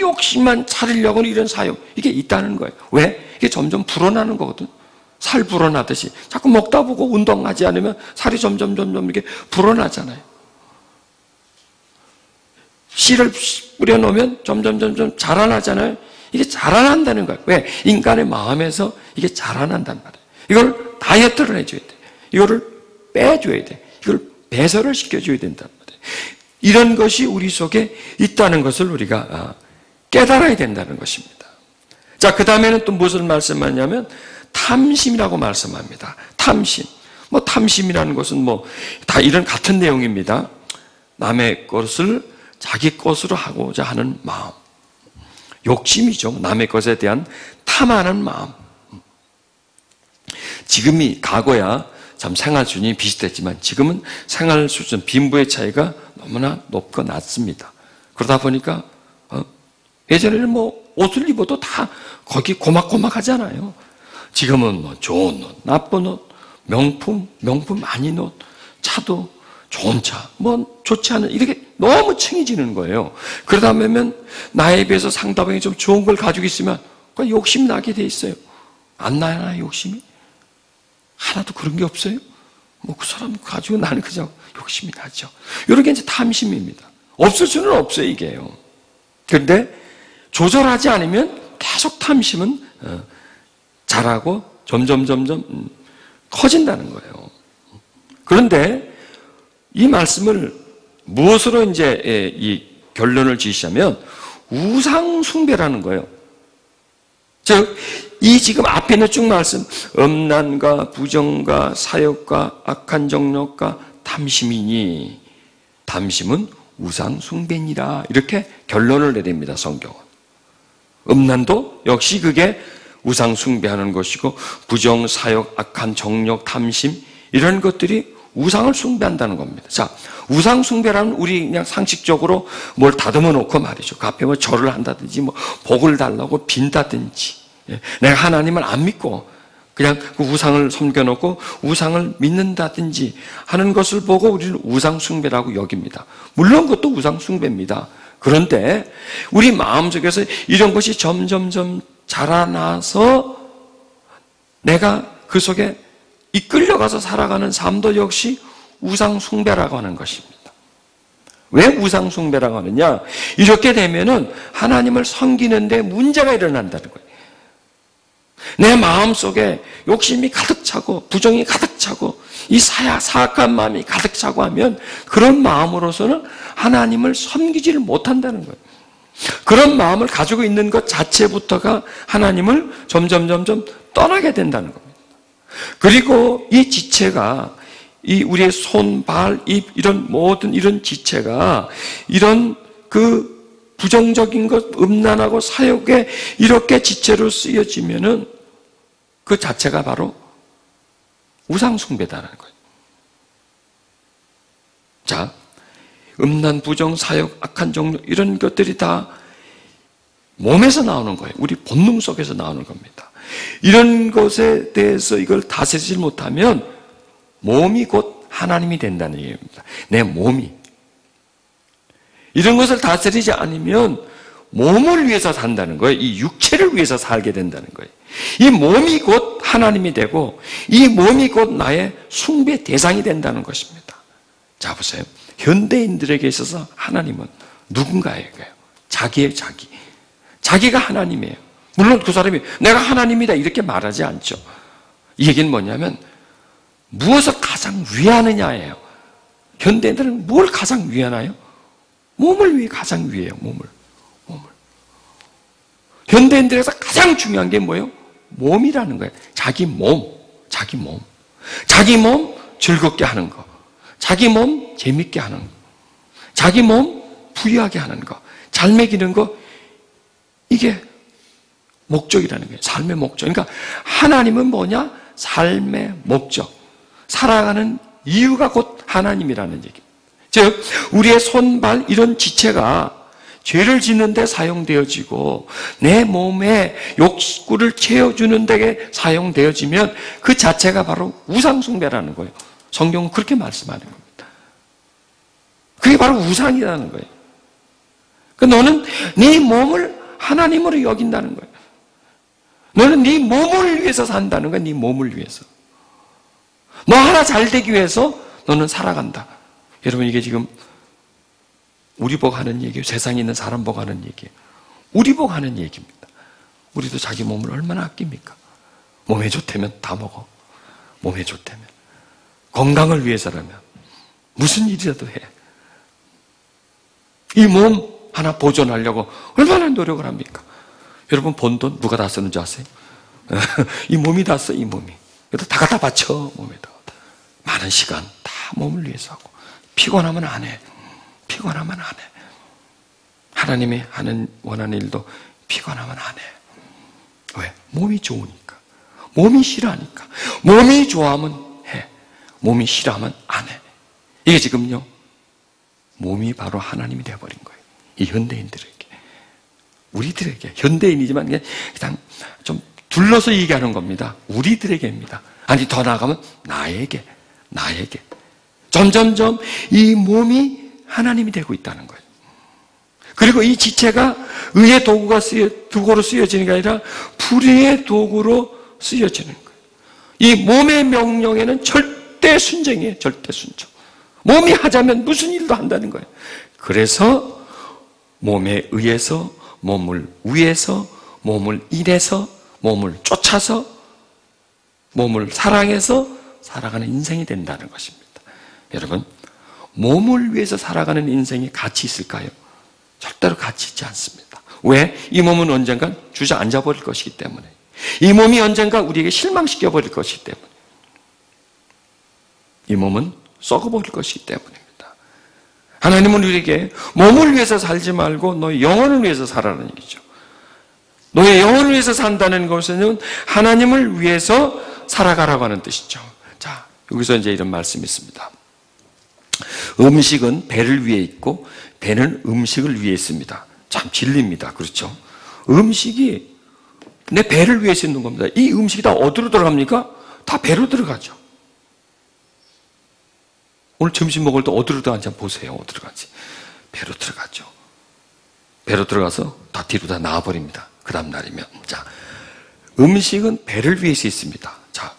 욕심만 차리려고는 이런 사욕, 이게 있다는 거예요. 왜? 이게 점점 불어나는 거거든. 살 불어나듯이 자꾸 먹다 보고 운동하지 않으면 살이 점점 이렇게 불어나잖아요. 씨를 뿌려놓으면 점점 자라나잖아요. 이게 자라난다는 거예요. 왜? 인간의 마음에서 이게 자라난단 말이에요. 이걸 다이어트를 해줘야 돼. 이거를 빼줘야 돼. 이걸 배설을 시켜줘야 된단 말이에요. 이런 것이 우리 속에 있다는 것을 우리가 깨달아야 된다는 것입니다. 자, 그 다음에는 또 무엇을 말씀하냐면 탐심이라고 말씀합니다. 탐심. 탐심이라는 것은 다 이런 같은 내용입니다. 남의 것을 자기 것으로 하고자 하는 마음. 욕심이죠. 남의 것에 대한 탐하는 마음. 지금이 과거야 참 생활 수준이 비슷했지만 지금은 생활 수준, 빈부의 차이가 너무나 높고 낮습니다. 그러다 보니까 예전에는 옷을 입어도 다 거기 고막고막하잖아요. 지금은 좋은 옷, 나쁜 옷, 명품 아닌 옷, 차도 좋은 차, 좋지 않은, 이렇게 너무 층해지는 거예요. 그러다 보면 나에 비해서 상대방이 좀 좋은 걸 가지고 있으면 욕심이 나게 돼 있어요. 안 나요, 욕심이? 하나도 그런 게 없어요? 그 사람 가지고 나는 그저 욕심이 나죠. 이런 게 이제 탐심입니다. 없을 수는 없어요, 이게요. 그런데 조절하지 않으면 계속 탐심은 자라고 점점 커진다는 거예요. 그런데 이 말씀을 무엇으로 이제 이 결론을 지으시냐면 우상숭배라는 거예요. 즉, 이 지금 앞에 있는 쭉 말씀, 음란과 부정과 사욕과 악한 정욕과 탐심이니 탐심은 우상숭배니라, 이렇게 결론을 내립니다, 성경은. 음란도 역시 그게 우상숭배하는 것이고, 부정, 사욕, 악한 정욕, 탐심, 이런 것들이 우상을 숭배한다는 겁니다. 자, 우상숭배라면 우리 그냥 상식적으로 뭘 다듬어 놓고 말이죠. 그 앞에 절을 한다든지, 복을 달라고 빈다든지, 내가 하나님을 안 믿고 그냥 그 우상을 섬겨놓고 우상을 믿는다든지 하는 것을 보고 우리는 우상숭배라고 여깁니다. 물론 그것도 우상숭배입니다. 그런데 우리 마음속에서 이런 것이 점점점 자라나서 내가 그 속에 이끌려가서 살아가는 삶도 역시 우상숭배라고 하는 것입니다. 왜 우상숭배라고 하느냐? 이렇게 되면은 하나님을 섬기는데 문제가 일어난다는 거예요. 내 마음속에 욕심이 가득 차고 부정이 가득 차고 이 사악한 마음이 가득 차고 하면 그런 마음으로서는 하나님을 섬기지를 못한다는 거예요. 그런 마음을 가지고 있는 것 자체부터가 하나님을 점점 떠나게 된다는 겁니다. 그리고 이 지체가 이 우리의 손, 발, 입 이런 모든 이런 지체가 이런 그 부정적인 것, 음란하고 사욕에 이렇게 지체로 쓰여지면은 그 자체가 바로 우상숭배다라는 거예요. 자, 음란, 부정, 사욕, 악한 정욕 이런 것들이 다 몸에서 나오는 거예요. 우리 본능 속에서 나오는 겁니다. 이런 것에 대해서 이걸 다스리지 못하면 몸이 곧 하나님이 된다는 얘기입니다. 내 몸이. 이런 것을 다스리지 않으면 몸을 위해서 산다는 거예요. 이 육체를 위해서 살게 된다는 거예요. 이 몸이 곧 하나님이 되고 이 몸이 곧 나의 숭배 대상이 된다는 것입니다. 자, 보세요. 현대인들에게 있어서 하나님은 누군가예요. 자기예요, 자기. 자기가 하나님이에요. 물론 그 사람이 내가 하나님이다 이렇게 말하지 않죠. 이 얘기는 뭐냐면 무엇을 가장 위하느냐예요. 현대인들은 뭘 가장 위하나요? 몸을 위해 가장 위해요. 몸을. 현대인들에서 가장 중요한 게 뭐예요? 몸이라는 거예요. 자기 몸. 자기 몸 즐겁게 하는 거. 자기 몸 재밌게 하는 거. 자기 몸 부유하게 하는 거. 잘 먹이는 거. 이게 목적이라는 거예요. 삶의 목적. 그러니까 하나님은 뭐냐? 삶의 목적. 살아가는 이유가 곧 하나님이라는 얘기입니다. 즉 우리의 손발 이런 지체가 죄를 짓는 데 사용되어지고 내 몸에 욕구를 채워주는 데 사용되어지면 그 자체가 바로 우상숭배라는 거예요. 성경은 그렇게 말씀하는 겁니다. 그게 바로 우상이라는 거예요. 그러니까 너는 네 몸을 하나님으로 여긴다는 거예요. 너는 네 몸을 위해서 산다는 거야. 네 몸을 위해서. 너 하나 잘 되기 위해서 너는 살아간다. 여러분 이게 지금 우리 보고 하는 얘기예요. 세상에 있는 사람 보고 하는 얘기예요. 우리 보고 하는 얘기입니다. 우리도 자기 몸을 얼마나 아낍니까? 몸에 좋다면 다 먹어. 몸에 좋다면, 건강을 위해서라면 무슨 일이라도 해. 이 몸 하나 보존하려고 얼마나 노력을 합니까? 여러분 번 돈 누가 다 쓰는 줄 아세요? 이 몸이 다 써, 이 몸이. 그래도 다 갖다 바쳐, 몸에다. 많은 시간 다 몸을 위해서 하고. 피곤하면 안 해. 피곤하면 안 해. 하나님이 원하는 일도 피곤하면 안 해. 왜? 몸이 좋으니까. 몸이 싫어하니까. 몸이 좋아하면 해. 몸이 싫어하면 안 해. 이게 지금요, 몸이 바로 하나님이 되어버린 거예요. 이 현대인들에게. 우리들에게. 현대인이지만 그냥 좀 둘러서 얘기하는 겁니다. 우리들에게입니다. 아니, 더 나아가면 나에게. 점점점 이 몸이 하나님이 되고 있다는 거예요. 그리고 이 지체가 의의 도구로 쓰여지는 게 아니라 불의의 도구로 쓰여지는 거예요. 이 몸의 명령에는 절대 순종이에요. 절대 순종. 몸이 하자면 무슨 일도 한다는 거예요. 그래서 몸에 의해서, 몸을 위해서, 몸을 인해서, 몸을 쫓아서, 몸을 사랑해서 살아가는 인생이 된다는 것입니다. 여러분, 몸을 위해서 살아가는 인생이 가치 있을까요? 절대로 가치 있지 않습니다. 왜? 이 몸은 언젠간 주저앉아 버릴 것이기 때문에. 이 몸이 언젠가 우리에게 실망시켜 버릴 것이기 때문에. 이 몸은 썩어버릴 것이기 때문입니다. 하나님은 우리에게 몸을 위해서 살지 말고 너의 영혼을 위해서 살아라는 얘기죠. 너의 영혼을 위해서 산다는 것은 하나님을 위해서 살아가라고 하는 뜻이죠. 자, 여기서 이제 이런 말씀이 있습니다. 음식은 배를 위해 있고 배는 음식을 위해 있습니다. 참 진리입니다. 그렇죠? 음식이 내 배를 위해서 있는 겁니다. 이 음식이 다 어디로 들어갑니까? 다 배로 들어가죠. 오늘 점심 먹을 때 어디로 들어간지 한번 보세요. 어디로 들어간지. 배로 들어가죠. 배로 들어가서 다 뒤로 다 나와버립니다. 그 다음 날이면. 자, 음식은 배를 위해서 있습니다. 자,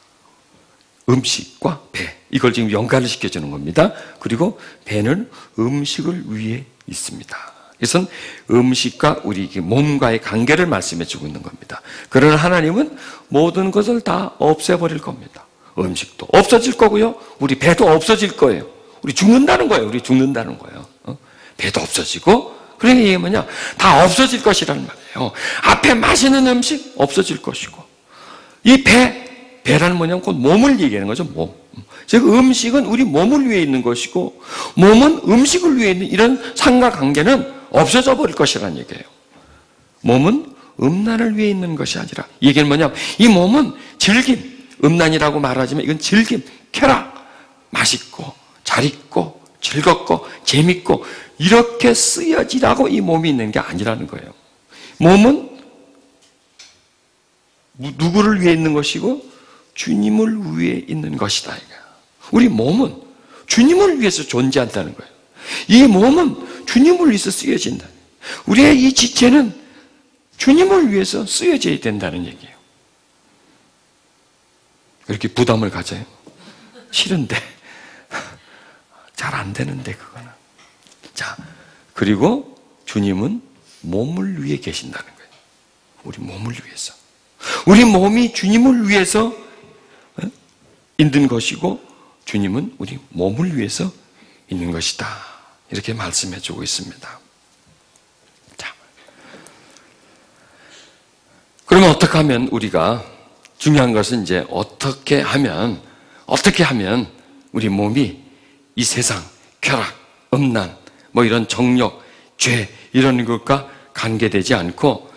음식과 배. 이걸 지금 연관을 시켜주는 겁니다. 그리고 배는 음식을 위해 있습니다. 이것은 음식과 우리 몸과의 관계를 말씀해 주고 있는 겁니다. 그러나 하나님은 모든 것을 다 없애버릴 겁니다. 음식도 없어질 거고요. 우리 배도 없어질 거예요. 우리 죽는다는 거예요. 우리 죽는다는 거예요. 배도 없어지고. 그러니까 이게 뭐냐? 다 없어질 것이라는 말이에요. 앞에 맛있는 음식 없어질 것이고. 이 배라는 뭐냐면 곧 몸을 얘기하는 거죠. 몸. 즉 음식은 우리 몸을 위해 있는 것이고 몸은 음식을 위해 있는 이런 상관관계는 없어져 버릴 것이라는 얘기예요. 몸은 음란을 위해 있는 것이 아니라 이 얘기는 뭐냐면 이 몸은 즐김, 음란이라고 말하지만 이건 즐김, 쾌락, 맛있고 잘 입고 즐겁고 재밌고 이렇게 쓰여지라고 이 몸이 있는 게 아니라는 거예요. 몸은 누구를 위해 있는 것이고 주님을 위해 있는 것이다. 우리 몸은 주님을 위해서 존재한다는 거예요. 이 몸은 주님을 위해서 쓰여진다. 우리의 이 지체는 주님을 위해서 쓰여져야 된다는 얘기예요. 이렇게 부담을 가져요. 싫은데 잘 안 되는데 그거는. 자, 그리고 주님은 몸을 위해 계신다는 거예요. 우리 몸을 위해서. 우리 몸이 주님을 위해서 있는 것이고 주님은 우리 몸을 위해서 있는 것이다. 이렇게 말씀해 주고 있습니다. 자, 그러면 어떻게 하면 우리가 중요한 것은 이제 어떻게 하면 우리 몸이 이 세상, 쾌락, 음란, 뭐 이런 정욕, 죄 이런 것과 관계되지 않고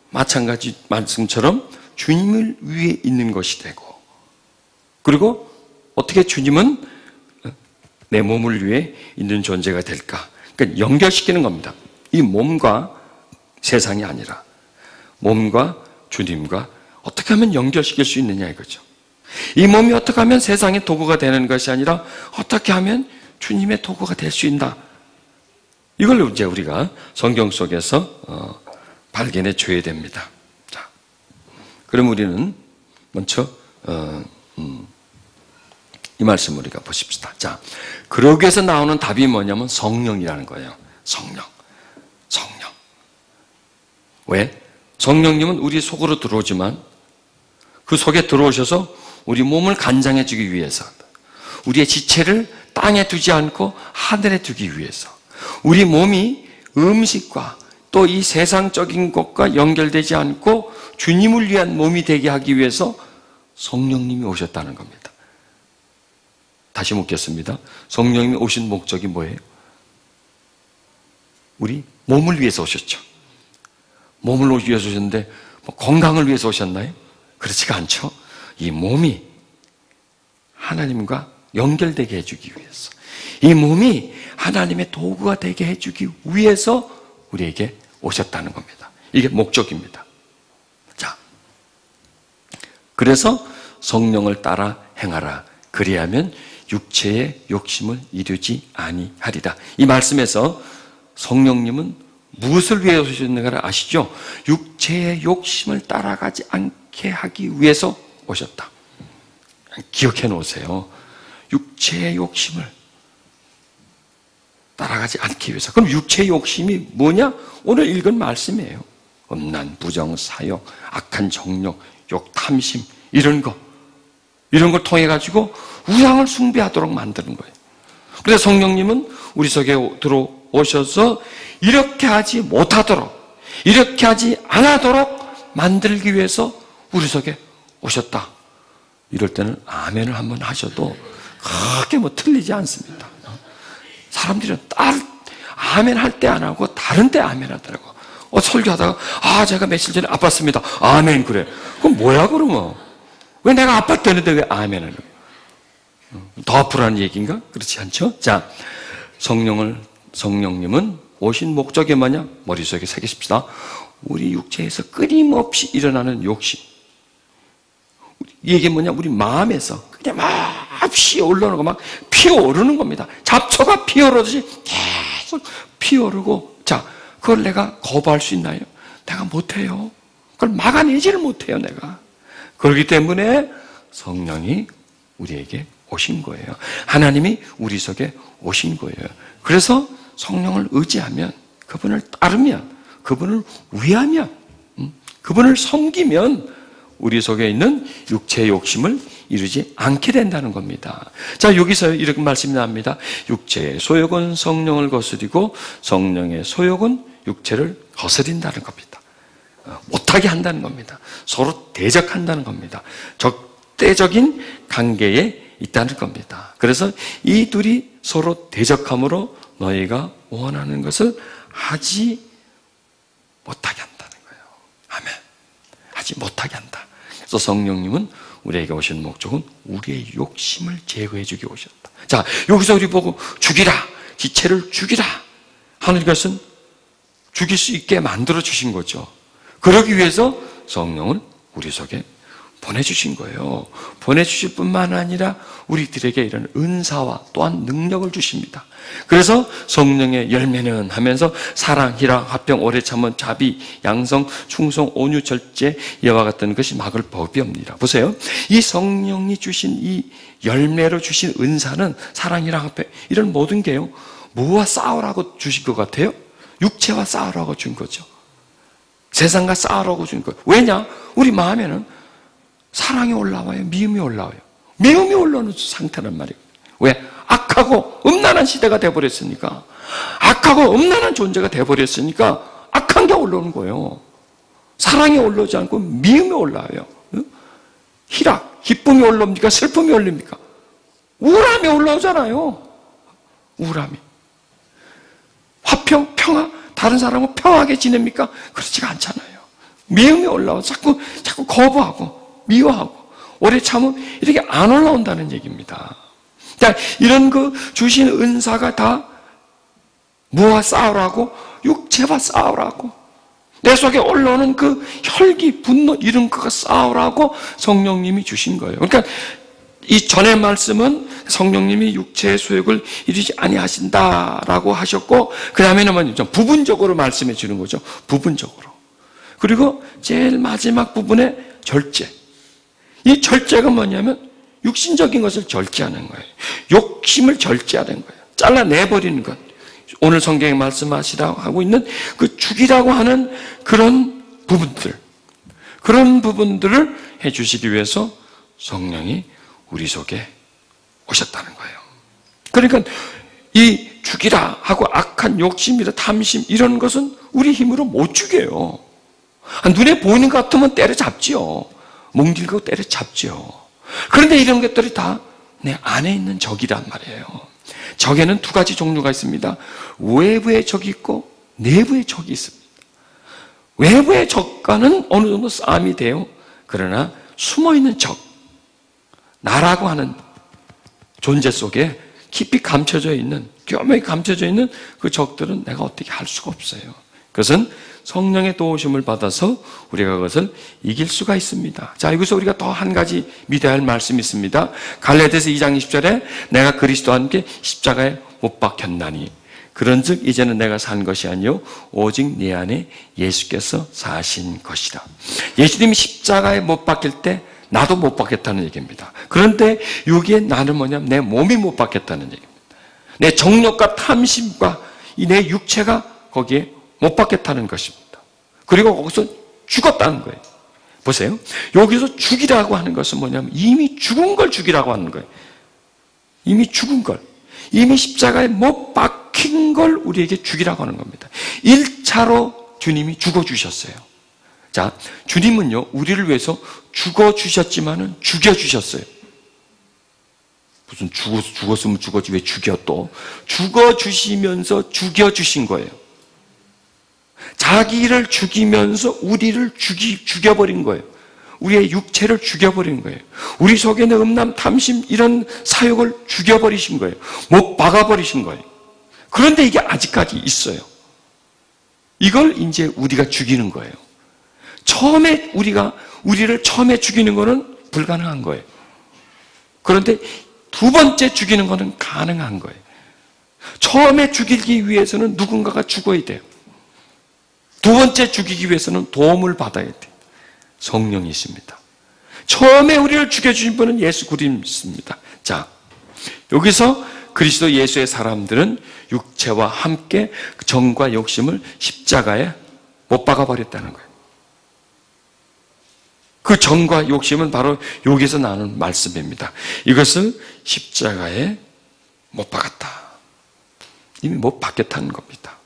마찬가지 말씀처럼 주님을 위해 있는 것이 되고 그리고 어떻게 주님은 내 몸을 위해 있는 존재가 될까? 그러니까 연결시키는 겁니다. 이 몸과 세상이 아니라 몸과 주님과 어떻게 하면 연결시킬 수 있느냐 이거죠. 이 몸이 어떻게 하면 세상의 도구가 되는 것이 아니라 어떻게 하면 주님의 도구가 될 수 있나? 이걸 이제 우리가 성경 속에서 발견해 줘야 됩니다. 자, 그럼 우리는 먼저 이 말씀 우리가 보십시다. 자, 그러기 위해서 나오는 답이 뭐냐면 성령이라는 거예요. 성령. 왜? 성령님은 우리 속으로 들어오지만 그 속에 들어오셔서 우리 몸을 간장해 주기 위해서, 우리의 지체를 땅에 두지 않고 하늘에 두기 위해서, 우리 몸이 음식과 또 이 세상적인 것과 연결되지 않고 주님을 위한 몸이 되게 하기 위해서 성령님이 오셨다는 겁니다. 다시 묻겠습니다. 성령님이 오신 목적이 뭐예요? 우리 몸을 위해서 오셨죠. 몸을 위해서 오셨는데 건강을 위해서 오셨나요? 그렇지가 않죠. 이 몸이 하나님과 연결되게 해주기 위해서, 이 몸이 하나님의 도구가 되게 해주기 위해서 우리에게 오셨다는 겁니다. 이게 목적입니다. 자, 그래서 성령을 따라 행하라. 그리하면 육체의 욕심을 이루지 아니하리라. 이 말씀에서 성령님은 무엇을 위해 오셨는가를 아시죠? 육체의 욕심을 따라가지 않게 하기 위해서 오셨다. 기억해 놓으세요. 육체의 욕심을 따라가지 않기 위해서. 그럼 육체의 욕심이 뭐냐? 오늘 읽은 말씀이에요. 음란, 부정, 사욕, 악한 정욕, 욕, 탐심, 이런 걸 통해 가지고 우상을 숭배하도록 만드는 거예요. 그래서 성령님은 우리 속에 들어오셔서 이렇게 하지 못하도록, 이렇게 하지 않도록 만들기 위해서 우리 속에 오셨다. 이럴 때는 아멘을 한번 하셔도 크게 틀리지 않습니다. 사람들은 아멘 할 때 안 하고 다른 때 아멘 하더라고. 설교하다가 제가 며칠 전에 아팠습니다. 아멘. 그래. 그럼 뭐야 그러면? 왜 내가 아팠다는데 왜 아멘을 해요? 더 아프라는 얘기인가? 그렇지 않죠? 자, 성령님은 오신 목적이 뭐냐? 머릿속에 새기십시다. 우리 육체에서 끊임없이 일어나는 욕심. 이게 뭐냐? 우리 마음에서 그냥 막 피어오르는 막 피어오르는 겁니다. 잡초가 피어오르듯이 계속 피어오르고, 자, 그걸 내가 거부할 수 있나요? 내가 못해요. 그걸 막아내지를 못해요, 내가. 그렇기 때문에 성령이 우리에게 오신 거예요. 하나님이 우리 속에 오신 거예요. 그래서 성령을 의지하면, 그분을 따르면, 그분을 위하면, 그분을 섬기면 우리 속에 있는 육체의 욕심을 이루지 않게 된다는 겁니다. 자, 여기서 이렇게 말씀이 납니다. 육체의 소욕은 성령을 거스리고 성령의 소욕은 육체를 거스린다는 겁니다. 못하게 한다는 겁니다. 서로 대적한다는 겁니다. 적대적인 관계에 있다는 겁니다. 그래서 이 둘이 서로 대적함으로 너희가 원하는 것을 하지 못하게 한다는 거예요. 아멘. 하지 못하게 한다. 그래서 성령님은 우리에게 오신 목적은 우리의 욕심을 제거해 주기 오셨다. 자, 여기서 우리 보고 죽이라, 지체를 죽이라 하는 것은 죽일 수 있게 만들어 주신 거죠. 그러기 위해서 성령을 우리 속에 보내주신 거예요. 보내주실 뿐만 아니라 우리들에게 이런 은사와 또한 능력을 주십니다. 그래서 성령의 열매는 하면서 사랑, 희락, 화평, 오래 참음, 자비, 양성, 충성, 온유, 절제, 이와 같은 것이 막을 법이 없느니라. 보세요. 이 성령이 주신 이 열매로 주신 은사는 사랑, 희락, 화평, 이런 모든 게요, 뭐와 싸우라고 주신 것 같아요? 육체와 싸우라고 준 거죠. 세상과 싸우라고 준 거예요. 왜냐? 우리 마음에는 사랑이 올라와요. 미움이 올라와요. 미움이 올라오는 상태란 말이에요. 왜? 악하고 음란한 시대가 되어버렸으니까, 악하고 음란한 존재가 되어버렸으니까 악한 게 올라오는 거예요. 사랑이 올라오지 않고 미움이 올라와요. 희락, 기쁨이 올라옵니까? 슬픔이 올립니까? 우울함이 올라오잖아요. 우울함이. 화평, 평화, 다른 사람은 평화하게 지냅니까? 그렇지가 않잖아요. 미움이 올라와. 자꾸 거부하고 미워하고 오래 참으면 이렇게 안 올라온다는 얘기입니다. 자, 이런 주신 은사가 다 뭐와 싸우라고? 육체와 싸우라고. 내 속에 올라오는 그 혈기, 분노, 이런 거가 싸우라고 성령님이 주신 거예요. 그러니까 이 전의 말씀은 성령님이 육체의 소욕을 이루지 아니하신다라고 하셨고, 그 다음에는 좀 부분적으로 말씀해 주는 거죠. 부분적으로. 그리고 제일 마지막 부분에 절제. 이 절제가 뭐냐면 육신적인 것을 절제하는 거예요. 욕심을 절제하는 거예요. 잘라내버리는 것. 오늘 성경에 말씀하시라고 하고 있는 그 죽이라고 하는 그런 부분들, 그런 부분들을 해주시기 위해서 성령이 우리 속에 오셨다는 거예요. 그러니까 이 죽이라 하고 악한 욕심이라 탐심 이런 것은 우리 힘으로 못 죽여요. 눈에 보이는 것 같으면 때려잡지요. 뭉질고 때려잡지요. 그런데 이런 것들이 다 내 안에 있는 적이란 말이에요. 적에는 두 가지 종류가 있습니다. 외부의 적이 있고 내부의 적이 있습니다. 외부의 적과는 어느 정도 싸움이 돼요. 그러나 숨어있는 적, 나라고 하는 존재 속에 깊이 감춰져 있는, 교묘히 감춰져 있는 그 적들은 내가 어떻게 할 수가 없어요. 그것은 성령의 도우심을 받아서 우리가 그것을 이길 수가 있습니다. 자, 여기서 우리가 더 한 가지 믿어야 할 말씀이 있습니다. 갈라디아서 2장 20절에 내가 그리스도와 함께 십자가에 못 박혔나니 그런즉 이제는 내가 산 것이 아니요 오직 내 안에 예수께서 사신 것이라. 예수님이 십자가에 못 박힐 때 나도 못 박혔다는 얘기입니다. 그런데 여기에 나는 뭐냐면 내 몸이 못 박혔다는 얘기입니다. 내 정욕과 탐심과 이 내 육체가 거기에 못 박혔다는 것입니다. 그리고 거기서 죽었다는 거예요. 보세요. 여기서 죽이라고 하는 것은 뭐냐면 이미 죽은 걸 죽이라고 하는 거예요. 이미 죽은 걸. 이미 십자가에 못 박힌 걸 우리에게 죽이라고 하는 겁니다. 1차로 주님이 죽어주셨어요. 자, 주님은요, 우리를 위해서 죽어주셨지만은 죽여주셨어요. 무슨 죽었으면 죽었지 왜 죽여 또. 죽어주시면서 죽여주신 거예요. 자기를 죽이면서 우리를 죽여버린 거예요. 우리의 육체를 죽여버린 거예요. 우리 속에 있는 음란, 탐심 이런 사욕을 죽여버리신 거예요. 못 박아버리신 거예요. 그런데 이게 아직까지 있어요. 이걸 이제 우리가 죽이는 거예요. 처음에 우리를 처음에 죽이는 거는 불가능한 거예요. 그런데 두 번째 죽이는 거는 가능한 거예요. 처음에 죽이기 위해서는 누군가가 죽어야 돼요. 두 번째 죽이기 위해서는 도움을 받아야 돼요. 성령이 있습니다. 처음에 우리를 죽여주신 분은 예수 그리스도입니다. 자, 여기서 그리스도 예수의 사람들은 육체와 함께 정과 욕심을 십자가에 못 박아버렸다는 거예요. 그 정과 욕심은 바로 여기서 나오는 말씀입니다. 이것을 십자가에 못 박았다. 이미 못 박혔다는 겁니다.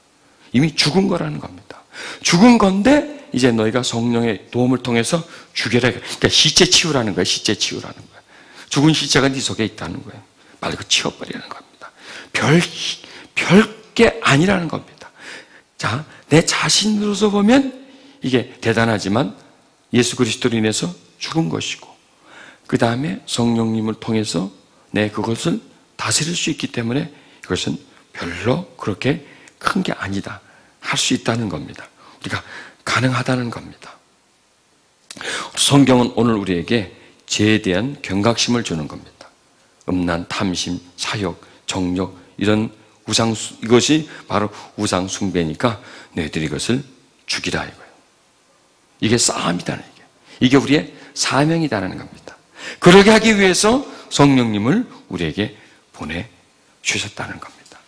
이미 죽은 거라는 겁니다. 죽은 건데 이제 너희가 성령의 도움을 통해서 죽여라. 그러니까 시체 치우라는 거예요. 시체 치우라는 거예요. 죽은 시체가 네 속에 있다는 거예요. 빨리 그 치워버리는 겁니다. 별게 아니라는 겁니다. 자, 내 자신으로서 보면 이게 대단하지만 예수 그리스도로 인해서 죽은 것이고 그 다음에 성령님을 통해서 내 그것을 다스릴 수 있기 때문에 이것은 별로 그렇게 큰 게 아니다. 할 수 있다는 겁니다. 우리가 가능하다는 겁니다. 성경은 오늘 우리에게 죄에 대한 경각심을 주는 겁니다. 음란, 탐심, 사욕, 정욕 이런 이것이 바로 우상 숭배니까 너희들이 이것을 죽이라 이거예요. 이게 싸움이다는 얘기예요. 이게 우리의 사명이다라는 겁니다. 그러게 하기 위해서 성령님을 우리에게 보내주셨다는 겁니다.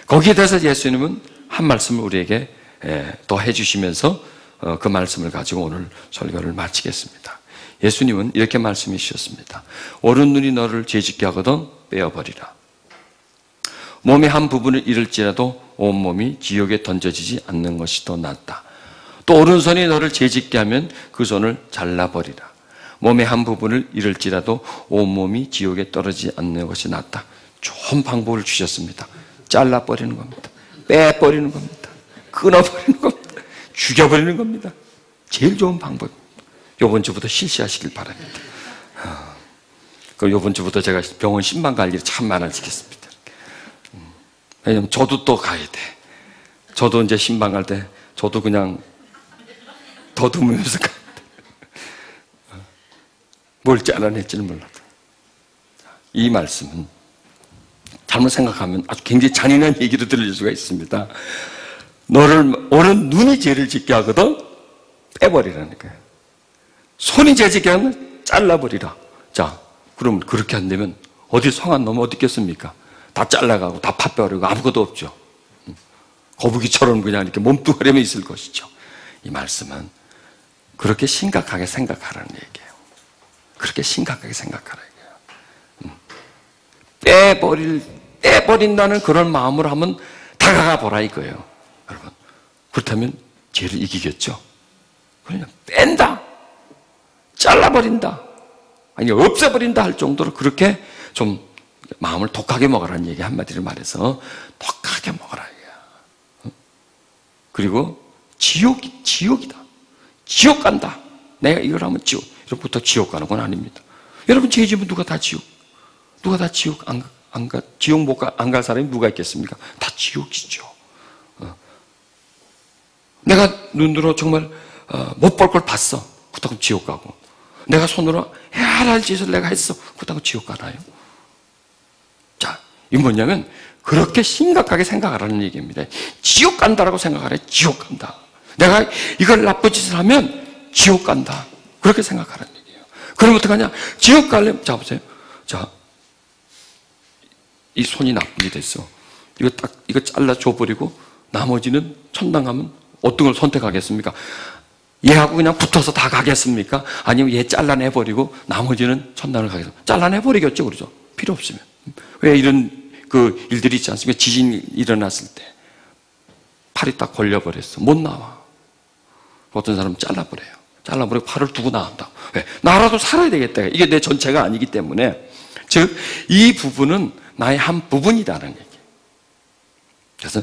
거기에 대해서 예수님은 한 말씀을 우리에게 더 해주시면서 그 말씀을 가지고 오늘 설교를 마치겠습니다. 예수님은 이렇게 말씀해 주셨습니다. 오른눈이 너를 죄짓게 하거든 빼어버리라. 몸의 한 부분을 잃을지라도 온몸이 지옥에 던져지지 않는 것이 더 낫다. 또 오른손이 너를 죄짓게 하면 그 손을 잘라버리라. 몸의 한 부분을 잃을지라도 온몸이 지옥에 떨어지지 않는 것이 낫다. 좋은 방법을 주셨습니다. 잘라버리는 겁니다. 빼버리는 겁니다. 끊어버리는 겁니다. 죽여버리는 겁니다. 제일 좋은 방법입니다. 이번 주부터 실시하시길 바랍니다. 이번 주부터 제가 병원 신방 갈 일이 참 많아지겠습니다. 왜냐면 저도 또 가야 돼. 저도 이제 신방 갈 때 저도 그냥 더듬으면서 가야 돼. 뭘 잘라낼지는 몰라도. 이 말씀은 잘못 생각하면 아주 굉장히 잔인한 얘기로 들릴 수가 있습니다. 오는 눈이 죄를 짓게 하거든 빼버리라는 거예요. 손이 죄 짓게 하면 잘라버리라. 자, 그럼 그렇게 안 되면 어디 성안 넘어 어디 있겠습니까? 다 잘라가고 다 파버리고 아무것도 없죠. 거북이처럼 그냥 이렇게 몸뚱아리만 있을 것이죠. 이 말씀은 그렇게 심각하게 생각하라는 얘기예요. 그렇게 심각하게 생각하라 이거예요. 빼버린다는 그런 마음으로 한번 다가가 보라 이거예요. 여러분, 그렇다면 죄를 이기겠죠? 그냥 뺀다, 잘라버린다, 아니 없애버린다 할 정도로 그렇게 좀 마음을 독하게 먹으라는 얘기 한마디로 말해서 독하게 먹으라 이거야. 그리고 지옥이다. 지옥 간다. 내가 이걸 하면 여러분부터 지옥 가는 건 아닙니다. 여러분 죄 지으면 누가 다 지옥 안 가, 지옥 안 갈 사람이 누가 있겠습니까? 다 지옥이죠. 내가 눈으로 정말 못 볼 걸 봤어. 그렇다고 지옥 가고. 내가 손으로 해야 할 짓을 내가 했어. 그렇다고 지옥 가나요? 자, 이 뭐냐면 그렇게 심각하게 생각하라는 얘기입니다. 지옥 간다라고 생각하래. 지옥 간다. 내가 이걸 나쁜 짓을 하면 지옥 간다. 그렇게 생각하라는 얘기예요. 그럼 어떡하냐? 지옥 가려면, 자, 보세요. 자, 이 손이 나쁜 게 됐어. 이거 잘라줘버리고 나머지는 천당 가면 어떤 걸 선택하겠습니까? 얘하고 그냥 붙어서 다 가겠습니까? 아니면 얘 잘라내버리고 나머지는 천당을 가겠습니까? 잘라내버리겠죠, 그러죠? 필요 없으면. 왜 이런 그 일들이 있지 않습니까? 지진이 일어났을 때 팔이 딱 걸려버렸어. 못 나와. 어떤 사람은 잘라버려요. 잘라버리고 팔을 두고 나간다고. 왜? 나라도 살아야 되겠다. 이게 내 전체가 아니기 때문에. 즉, 이 부분은 나의 한 부분이다는 얘기예요. 그래서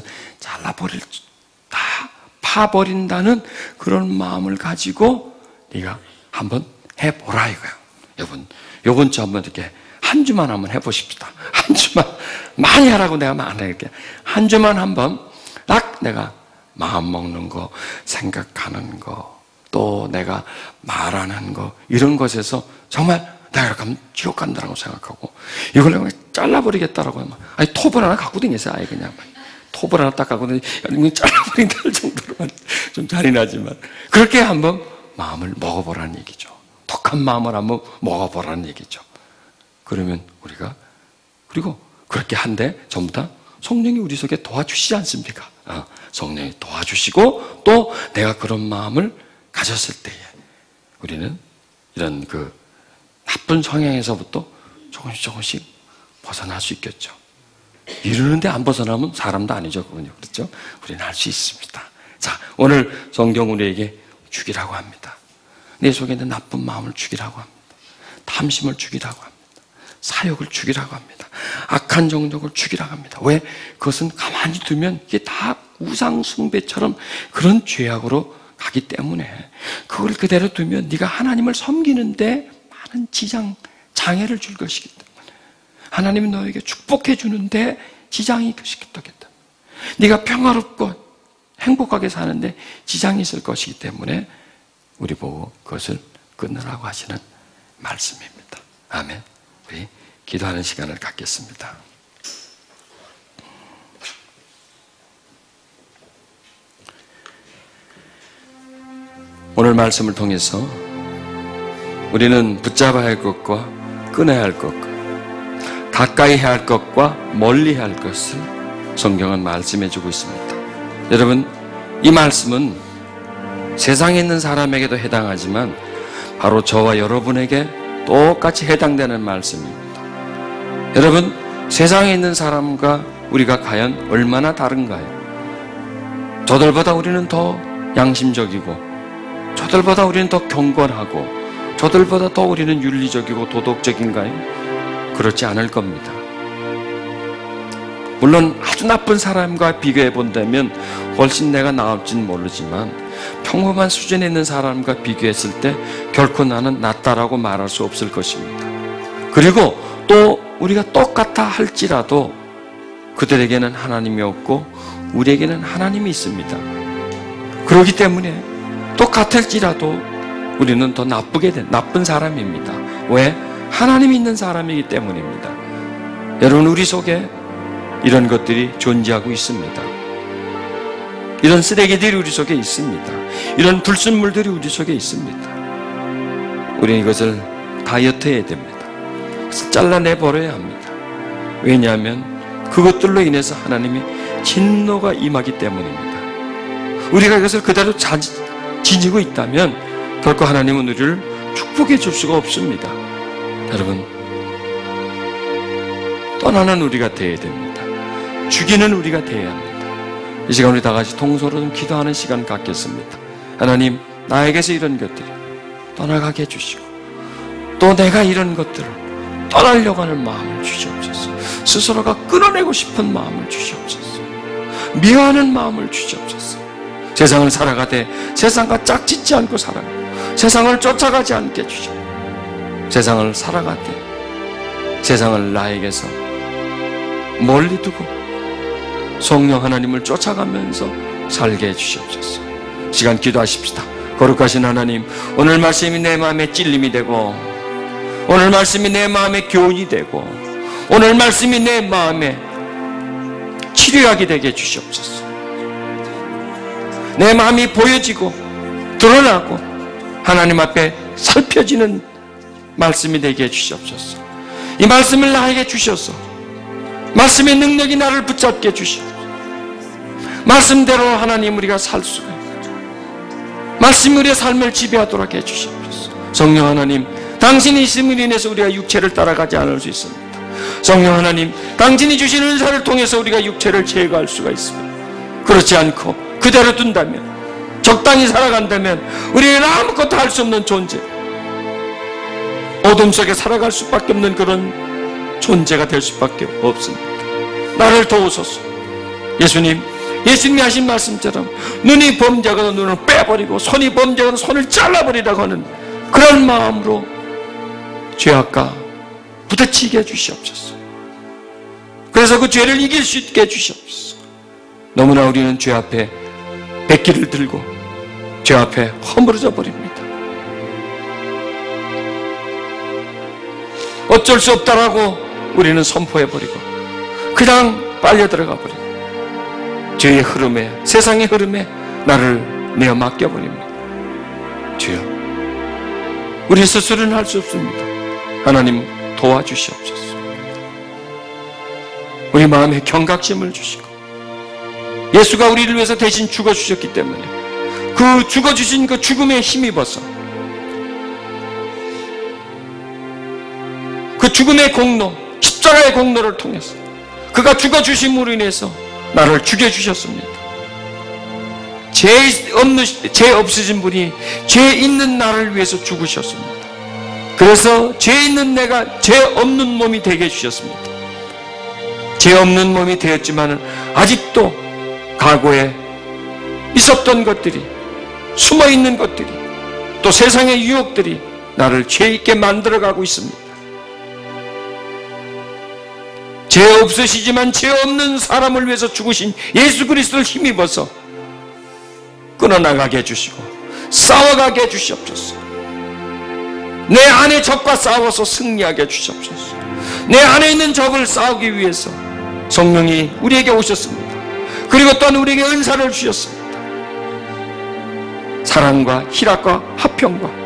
다 파버린다는 그런 마음을 가지고 네가 한번 해보라 이거야. 여러분, 요번 주 한번 이렇게 한 주만 한번 해보십시다. 한 주만. 많이 하라고 내가 많이 할게. 한 주만 한번 딱 내가 마음 먹는 거, 생각하는 거, 또 내가 말하는 거, 이런 것에서 정말 내가 이렇게 하면 지옥 간다라고 생각하고, 이걸 내가 잘라버리겠다라고 하면, 아니, 톱을 하나 갖고 다녔어요. 아예 그냥. 톱을 하나 딱 갖고 다니면 잘라버린다 할 정도로만 좀 잔인하지만, 그렇게 한번 마음을 먹어보라는 얘기죠. 독한 마음을 한번 먹어보라는 얘기죠. 그러면 우리가, 그리고 그렇게 한데 전부 다 성령이 우리 속에 도와주시지 않습니까? 성령이 도와주시고 또 내가 그런 마음을 가졌을 때에 우리는 이런 그 나쁜 성향에서부터 조금씩 벗어날 수 있겠죠. 이러는데 안 벗어나면 사람도 아니죠, 그건요. 그렇죠? 우리는 할 수 있습니다. 자, 오늘 성경 우리에게 죽이라고 합니다. 내 속에 있는 나쁜 마음을 죽이라고 합니다. 탐심을 죽이라고 합니다. 사욕을 죽이라고 합니다. 악한 정욕을 죽이라고 합니다. 왜? 그것은 가만히 두면 이게 다 우상숭배처럼 그런 죄악으로 가기 때문에 그걸 그대로 두면 네가 하나님을 섬기는데 많은 장애를 줄 것이기 때문에 하나님이 너에게 축복해 주는데 지장이 있겠다. 네가 평화롭고 행복하게 사는데 지장이 있을 것이기 때문에 우리 보고 그것을 끊으라고 하시는 말씀입니다. 아멘. 우리 기도하는 시간을 갖겠습니다. 오늘 말씀을 통해서 우리는 붙잡아야 할 것과 끊어야 할 것과 가까이 해야 할 것과 멀리 해야 할 것을 성경은 말씀해 주고 있습니다. 여러분, 이 말씀은 세상에 있는 사람에게도 해당하지만 바로 저와 여러분에게 똑같이 해당되는 말씀입니다. 여러분, 세상에 있는 사람과 우리가 과연 얼마나 다른가요? 저들보다 우리는 더 양심적이고 저들보다 우리는 더 경건하고 저들보다 더 우리는 윤리적이고 도덕적인가요? 그렇지 않을 겁니다. 물론 아주 나쁜 사람과 비교해 본다면 훨씬 내가 나을지는 모르지만 평범한 수준에 있는 사람과 비교했을 때 결코 나는 낫다라고 말할 수 없을 것입니다. 그리고 또 우리가 똑같아 할지라도 그들에게는 하나님이 없고 우리에게는 하나님이 있습니다. 그렇기 때문에 똑같을지라도 우리는 더 나쁜 사람입니다. 왜? 하나님이 있는 사람이기 때문입니다. 여러분, 우리 속에 이런 것들이 존재하고 있습니다. 이런 쓰레기들이 우리 속에 있습니다. 이런 불순물들이 우리 속에 있습니다. 우리는 이것을 다이어트해야 됩니다. 그래서 잘라내버려야 합니다. 왜냐하면 그것들로 인해서 하나님의 진노가 임하기 때문입니다. 우리가 이것을 그대로 지니고 있다면 결코 하나님은 우리를 축복해 줄 수가 없습니다. 여러분, 떠나는 우리가 되어야 됩니다. 죽이는 우리가 되어야 합니다. 이 시간 우리 다 같이 통소로 좀 기도하는 시간 갖겠습니다. 하나님, 나에게서 이런 것들이 떠나가게 해주시고, 또 내가 이런 것들을 떠나려고 하는 마음을 주시옵소서. 스스로가 끊어내고 싶은 마음을 주시옵소서. 미워하는 마음을 주시옵소서. 세상을 살아가되 세상과 짝짓지 않고 살아가고, 세상을 쫓아가지 않게 해주시옵소서. 세상을 살아가되 세상을 나에게서 멀리 두고 성령 하나님을 쫓아가면서 살게 해주시옵소서. 시간 기도하십시다. 거룩하신 하나님, 오늘 말씀이 내 마음에 찔림이 되고, 오늘 말씀이 내 마음에 교훈이 되고, 오늘 말씀이 내 마음에 치료하게 되게 해주시옵소서. 내 마음이 보여지고 드러나고 하나님 앞에 살펴지는 말씀이 되게 해주시옵소서. 이 말씀을 나에게 주셔서 말씀의 능력이 나를 붙잡게 해주시옵소서. 말씀대로 하나님 우리가 살 수가 있고, 말씀이 우리의 삶을 지배하도록 해주시옵소서. 성령 하나님, 당신이 있음을 인해서 우리가 육체를 따라가지 않을 수 있습니다. 성령 하나님, 당신이 주신 은사를 통해서 우리가 육체를 제거할 수가 있습니다. 그렇지 않고 그대로 둔다면, 적당히 살아간다면 우리는 아무것도 할 수 없는 존재, 어둠 속에 살아갈 수밖에 없는 그런 존재가 될 수밖에 없습니다. 나를 도우소서. 예수님이 하신 말씀처럼 눈이 범죄하거든 눈을 빼버리고 손이 범죄하거든 손을 잘라버리라고 하는 그런 마음으로 죄악과 부딪히게 해주시옵소서. 그래서 그 죄를 이길 수 있게 해주시옵소서. 너무나 우리는 죄 앞에 백기를 들고 죄 앞에 허물어져 버립니다. 어쩔 수 없다라고 우리는 선포해버리고 그냥 빨려 들어가 버립니다. 죄의 흐름에, 세상의 흐름에 나를 내어 맡겨버립니다. 주여, 우리 스스로는 할 수 없습니다. 하나님 도와주시옵소서. 우리 마음에 경각심을 주시고, 예수가 우리를 위해서 대신 죽어주셨기 때문에 그 죽어주신 그 죽음에 힘입어서 그 죽음의 공로, 십자가의 공로를 통해서 그가 죽어주심으로 인해서 나를 죽여주셨습니다. 죄 없으신 분이 죄 있는 나를 위해서 죽으셨습니다. 그래서 죄 있는 내가 죄 없는 몸이 되게 해주셨습니다. 죄 없는 몸이 되었지만 아직도 과거에 있었던 것들이, 숨어있는 것들이, 또 세상의 유혹들이 나를 죄 있게 만들어가고 있습니다. 죄 없으시지만 죄 없는 사람을 위해서 죽으신 예수 그리스도를 힘입어서 끊어나가게 해주시고 싸워가게 해주시옵소서. 내 안의 적과 싸워서 승리하게 해주시옵소서. 내 안에 있는 적을 싸우기 위해서 성령이 우리에게 오셨습니다. 그리고 또한 우리에게 은사를 주셨습니다. 사랑과 희락과 화평과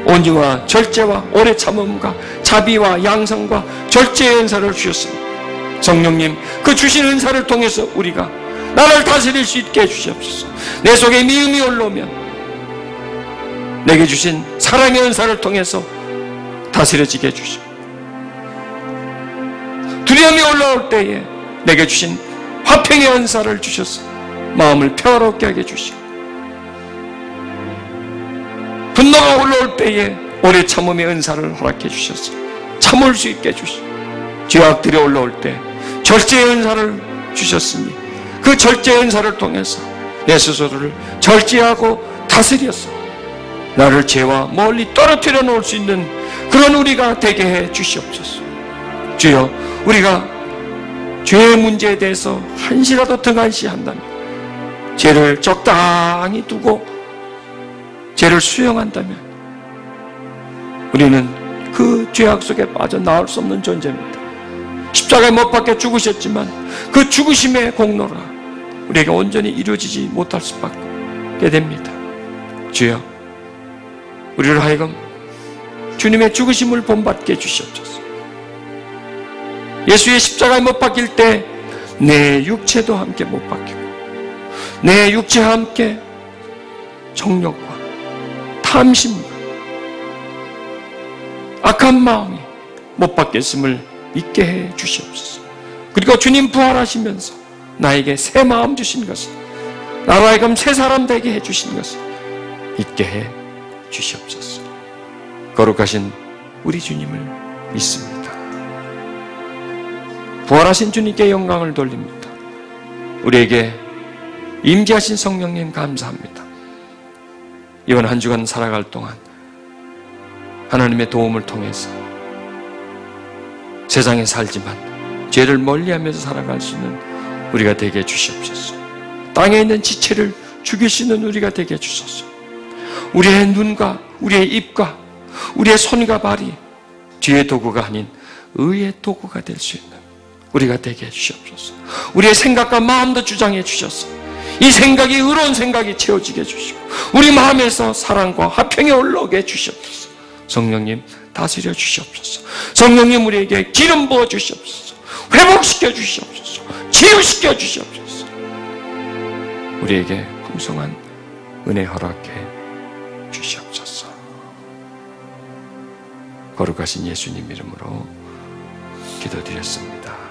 온유와 절제와 오래 참음과 자비와 양성과 절제의 은사를 주셨습니다. 성령님, 그 주신 은사를 통해서 우리가 나를 다스릴 수 있게 해주시옵소서. 내 속에 미움이 올라오면 내게 주신 사랑의 은사를 통해서 다스려지게 해주시고, 두려움이 올라올 때에 내게 주신 화평의 은사를 주셔서 마음을 평화롭게 하게 해주시고, 분노가 올라올 때에 오래 참음의 은사를 허락해 주셔서 참을 수 있게 해주시고, 죄악들이 올라올 때 절제의 은사를 주셨으니 그 절제의 은사를 통해서 내 스스로를 절제하고 다스려서 나를 죄와 멀리 떨어뜨려 놓을 수 있는 그런 우리가 되게 해 주시옵소서. 주여, 우리가 죄의 문제에 대해서 한시라도 등한시한다면, 죄를 적당히 두고 죄를 수용한다면 우리는 그 죄악 속에 빠져나올 수 없는 존재입니다. 십자가에 못 박혀 죽으셨지만 그 죽으심의 공로라 우리에게 온전히 이루어지지 못할 수밖에 됩니다. 주여, 우리를 하여금 주님의 죽으심을 본받게 해주시옵소서. 예수의 십자가에 못 박힐 때 내 육체도 함께 못 박히고, 내 육체와 함께 정욕과 탐심과 악한 마음이 못 받겠음을 잊게 해 주시옵소서. 그리고 주님 부활하시면서 나에게 새 마음 주신 것을, 나로 하여금 새 사람 되게 해 주신 것을 잊게 해 주시옵소서. 거룩하신 우리 주님을 믿습니다. 부활하신 주님께 영광을 돌립니다. 우리에게 임재하신 성령님 감사합니다. 이번 한 주간 살아갈 동안 하나님의 도움을 통해서 세상에 살지만 죄를 멀리하면서 살아갈 수 있는 우리가 되게 해주시옵소서. 땅에 있는 지체를 죽일 수 있는 우리가 되게 해주소서. 우리의 눈과 우리의 입과 우리의 손과 발이 죄의 도구가 아닌 의의 도구가 될 수 있는 우리가 되게 해주시옵소서. 우리의 생각과 마음도 주장해 주셔서 이 생각이 의로운 생각이 채워지게 해주시고 우리 마음에서 사랑과 화평이 올라오게 해주시옵소서. 성령님 다스려 주시옵소서. 성령님 우리에게 기름 부어 주시옵소서. 회복시켜 주시옵소서. 치유시켜 주시옵소서. 우리에게 풍성한 은혜 허락해 주시옵소서. 거룩하신 예수님 이름으로 기도드렸습니다.